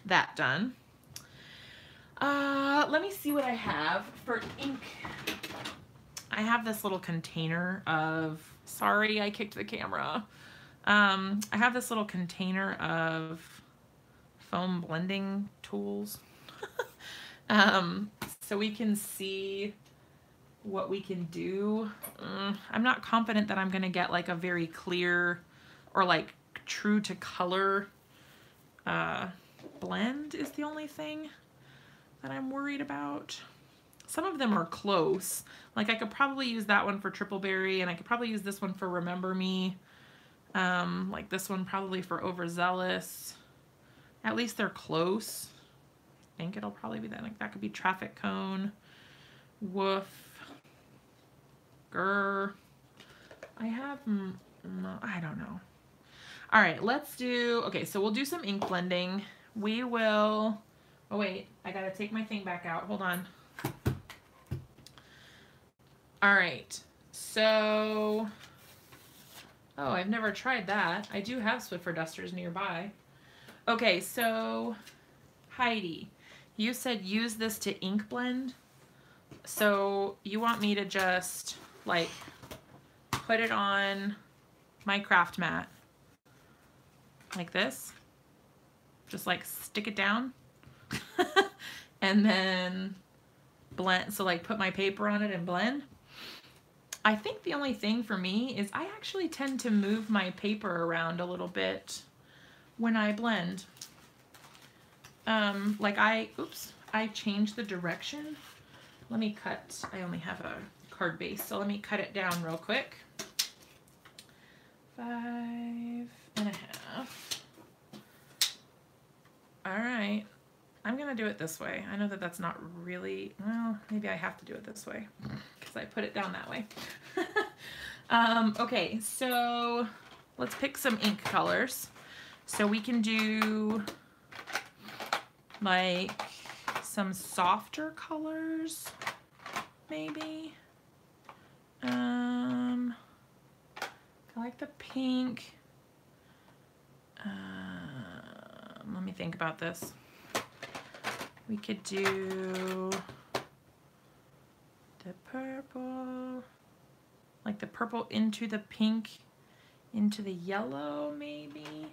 S1: that done. Let me see what I have for ink. I have this little container of, sorry, I kicked the camera. I have this little container of foam blending tools. So we can see what we can do. I'm not confident that I'm going to get like a very clear or like true to color blend is the only thing that I'm worried about. Some of them are close. Like I could probably use that one for Triple Berry, and I could probably use this one for Remember Me. Like this one probably for Overzealous. At least they're close. I think it'll probably be that. Like that could be Traffic Cone, Woof, Grr. I have, I don't know. All right, let's do, okay, so we'll do some ink blending. We will, oh wait, I gotta take my thing back out. Hold on. All right, so, oh, I've never tried that. I do have Swiffer dusters nearby. Okay, so Heidi, you said use this to ink blend. So you want me to just like put it on my craft mat like this, just like stick it down and then blend. So like put my paper on it and blend. I think the only thing for me is I actually tend to move my paper around a little bit when I blend. Like I changed the direction. Let me cut, I only have a card base, so let me cut it down real quick. 5.5. All right, I'm gonna do it this way. I know that that's not really, well, maybe I have to do it this way because I put it down that way. Okay, so let's pick some ink colors. So we can do like some softer colors, maybe. I like the pink. Let me think about this. We could do the purple, like the purple into the pink, into the yellow, maybe.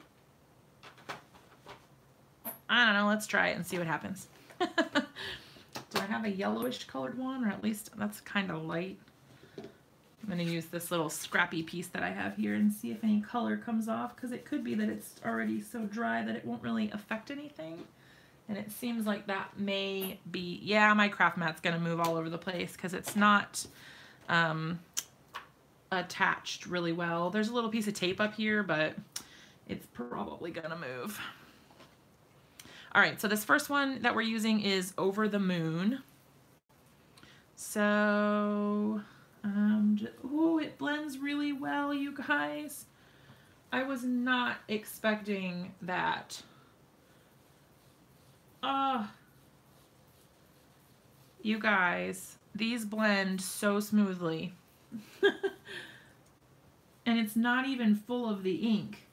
S1: I don't know, let's try it and see what happens. Do I have a yellowish colored one, or at least that's kind of light? I'm going to use this little scrappy piece that I have here and see if any color comes off, because it could be that it's already so dry that it won't really affect anything. And it seems like that may be, yeah, my craft mat's going to move all over the place because it's not attached really well. There's a little piece of tape up here, but it's probably going to move. All right, so this first one that we're using is Over the Moon. So, oh, it blends really well, you guys. I was not expecting that. You guys, these blend so smoothly. And it's not even full of the ink.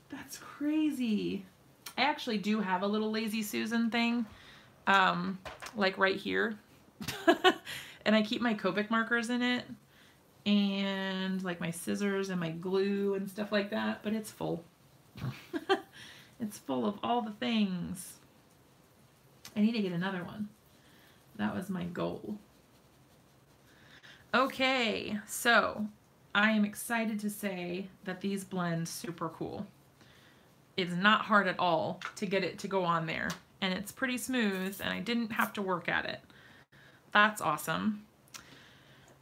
S1: That's crazy. I actually do have a little Lazy Susan thing, like right here. And I keep my Copic markers in it, and like my scissors and my glue and stuff like that, but it's full. It's full of all the things. I need to get another one. That was my goal. Okay, so I am excited to say that these blend super cool. It's not hard at all to get it to go on there, and it's pretty smooth, and I didn't have to work at it. That's awesome.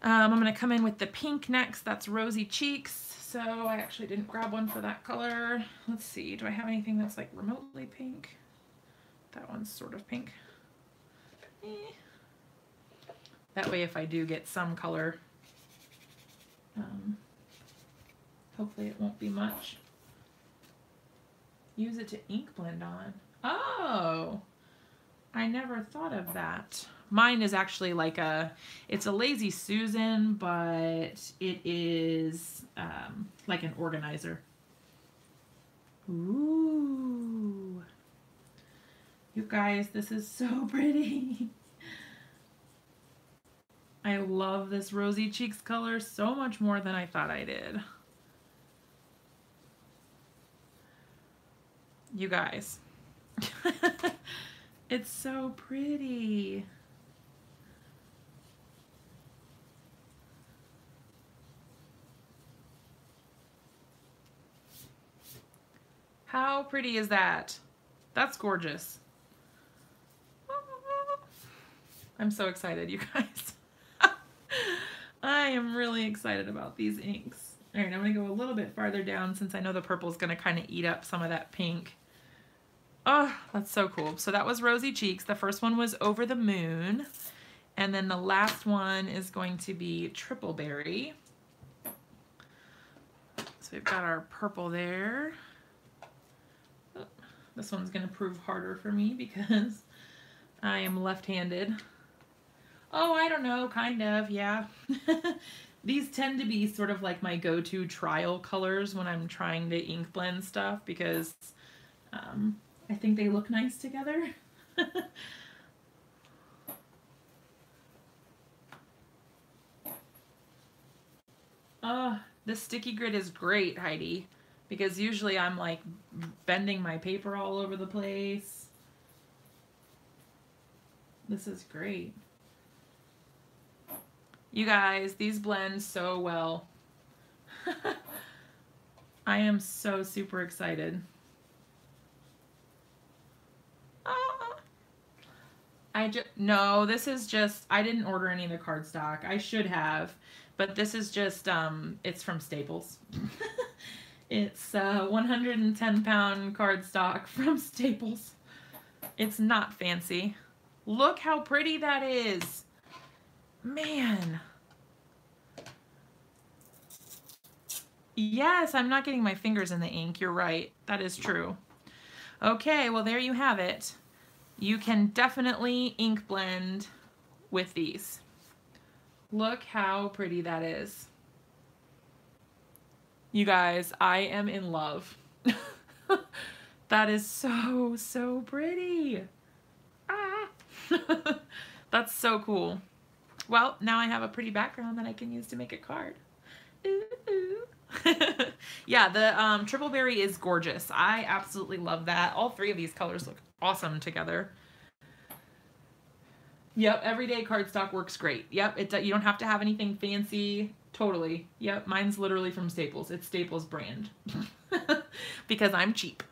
S1: I'm gonna come in with the pink next. That's Rosy Cheeks. So I actually didn't grab one for that color. Let's see, do I have anything that's like remotely pink? That one's sort of pink. That way if I do get some color, hopefully it won't be much. Use it to ink blend on. Oh, I never thought of that. Mine is actually like it's a Lazy Susan, but it is like an organizer. Ooh. You guys, this is so pretty. I love this Rosy Cheeks color so much more than I thought I did. You guys. It's so pretty. How pretty is that? That's gorgeous. I'm so excited, you guys. I am really excited about these inks. All right, I'm gonna go a little bit farther down since I know the purple is gonna kind of eat up some of that pink. Oh, that's so cool. So that was Rosy Cheeks. The first one was Over the Moon. And then the last one is going to be Triple Berry. So we've got our purple there. Oh, this one's gonna prove harder for me because I am left-handed. Oh, I don't know, kind of, yeah. These tend to be sort of like my go-to trial colors when I'm trying to ink blend stuff because I think they look nice together. This sticky grid is great, Heidi, because usually I'm like bending my paper all over the place. This is great. You guys, these blend so well. I am so super excited. No, this is just, I didn't order any of the cardstock. I should have, but this is just, it's from Staples. It's 110-pound cardstock from Staples. It's not fancy. Look how pretty that is. Man. Yes, I'm not getting my fingers in the ink. You're right. That is true. Okay, well, there you have it. You can definitely ink blend with these. Look how pretty that is. You guys, I am in love. That is so, so pretty. Ah. That's so cool. Well, now I have a pretty background that I can use to make a card. Ooh, ooh. Yeah, the triple berry is gorgeous. I absolutely love that. All three of these colors look awesome together. Yep, everyday cardstock works great. Yep, you don't have to have anything fancy. Totally. Yep, mine's literally from Staples. It's Staples brand. Because I'm cheap.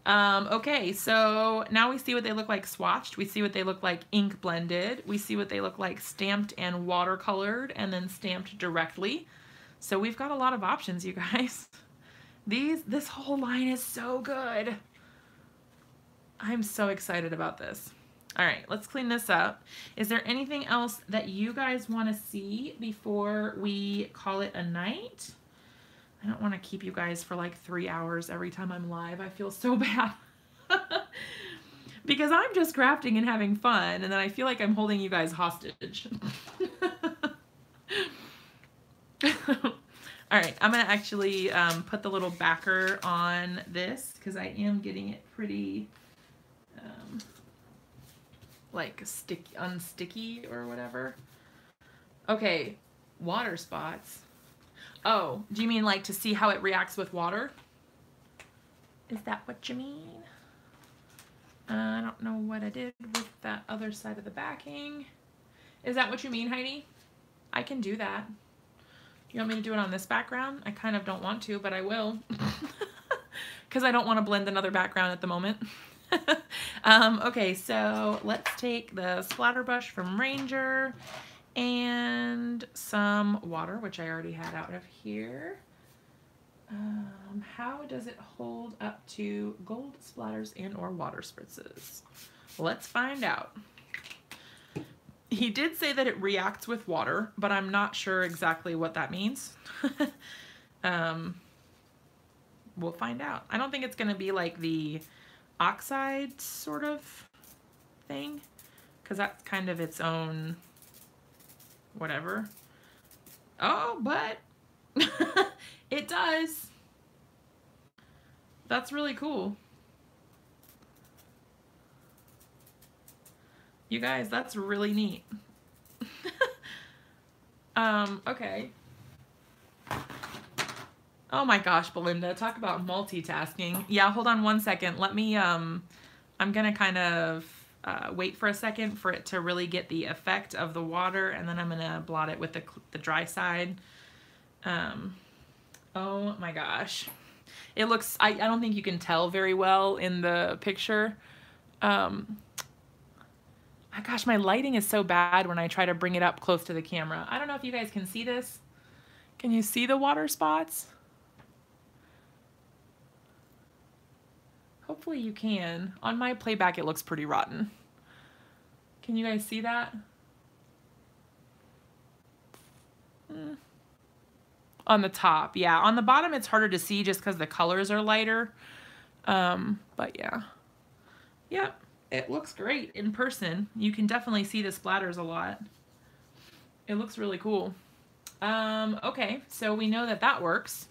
S1: Okay, so now we see what they look like swatched. We see what they look like ink blended. We see what they look like stamped and watercolored and then stamped directly. So we've got a lot of options, you guys. This whole line is so good. I'm so excited about this. All right, let's clean this up. Is there anything else that you guys want to see before we call it a night? I don't want to keep you guys for like 3 hours every time I'm live. I feel so bad. Because I'm just crafting and having fun, and then I feel like I'm holding you guys hostage. All right, I'm going to actually put the little backer on this because I am getting it pretty like unsticky or whatever. Okay, water spots. Oh, do you mean like to see how it reacts with water? Is that what you mean? I don't know what I did with that other side of the backing. Is that what you mean, Heidi? I can do that. You want me to do it on this background? I kind of don't want to, but I will. Because I don't want to blend another background at the moment. Okay, so let's take the splatter brush from Ranger and some water, which I already had out of here. How does it hold up to gold splatters and or water spritzes? Let's find out. He did say that it reacts with water, but I'm not sure exactly what that means. We'll find out. I don't think it's going to be like the oxide sort of thing, because that's kind of its own whatever. Oh, but it does. That's really cool. You guys, that's really neat. Okay. Oh my gosh, Belinda, talk about multitasking. Yeah, hold on one second. Let me, I'm gonna kind of wait for a second for it to really get the effect of the water, and then I'm gonna blot it with the dry side. Oh my gosh. It looks, I don't think you can tell very well in the picture. Gosh, my lighting is so bad when I try to bring it up close to the camera. I don't know if you guys can see this. Can you see the water spots? Hopefully you can. On my playback, it looks pretty rotten. Can you guys see that? On the top, yeah. On the bottom, it's harder to see just because the colors are lighter. But yeah. Yep, it looks great in person. You can definitely see the splatters a lot. It looks really cool. Okay, so we know that that works.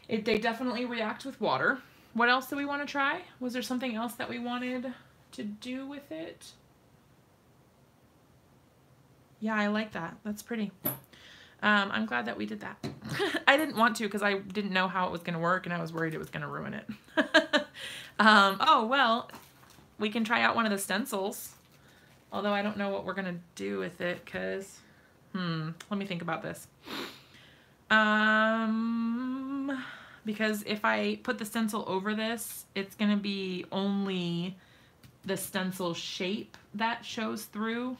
S1: They definitely react with water. What else do we want to try? Was there something else that we wanted to do with it? Yeah, I like that. That's pretty. I'm glad that we did that. I didn't want to because I didn't know how it was going to work and I was worried it was going to ruin it. Oh, well, we can try out one of the stencils. Although I don't know what we're going to do with it because, let me think about this. Because if I put the stencil over this, it's going to be only the stencil shape that shows through.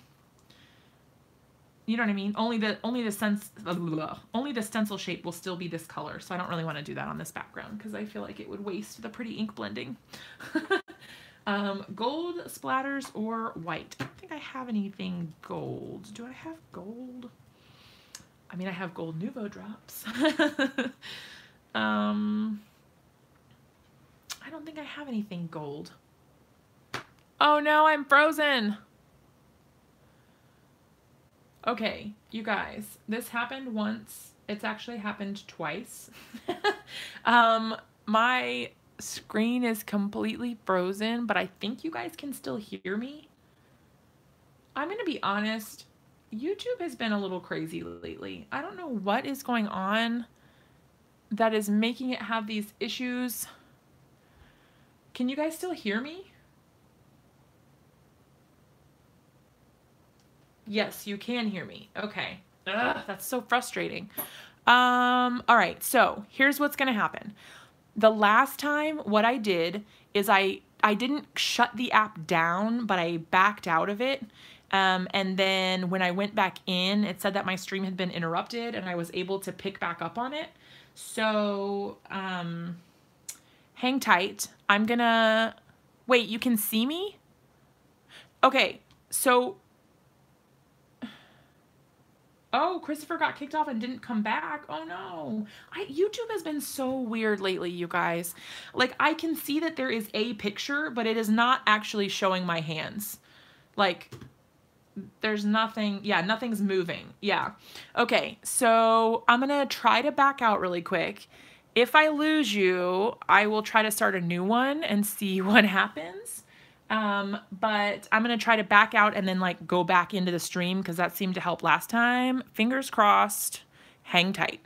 S1: You know what I mean? Only the stencil shape will still be this color. So I don't really want to do that on this background because I feel like it would waste the pretty ink blending. Gold splatters or white? I don't think I have anything gold. Do I have gold? I mean, I have gold Nouveau drops. I don't think I have anything gold. Oh no, I'm frozen. Okay, you guys, this happened once. It's actually happened twice. My screen is completely frozen, but I think you guys can still hear me. I'm gonna be honest, YouTube has been a little crazy lately. I don't know what is going on. that is making it have these issues. Can you guys still hear me? Yes, you can hear me. Okay. Ugh, that's so frustrating. All right, so here's what's gonna happen. The last time what I did is I didn't shut the app down, but I backed out of it. And then when I went back in, it said that my stream had been interrupted and I was able to pick back up on it. So hang tight. I'm gonna, wait, you can see me? Okay, so, oh, Christopher got kicked off and didn't come back. Oh no. YouTube has been so weird lately, you guys. Like, I can see that there is a picture, but it is not actually showing my hands. Like, there's nothing, yeah, nothing's moving. Yeah. Okay, so I'm gonna try to back out really quick. If I lose you, I will try to start a new one and see what happens. But I'm gonna try to back out and then like go back into the stream because that seemed to help last time. Fingers crossed. Hang tight.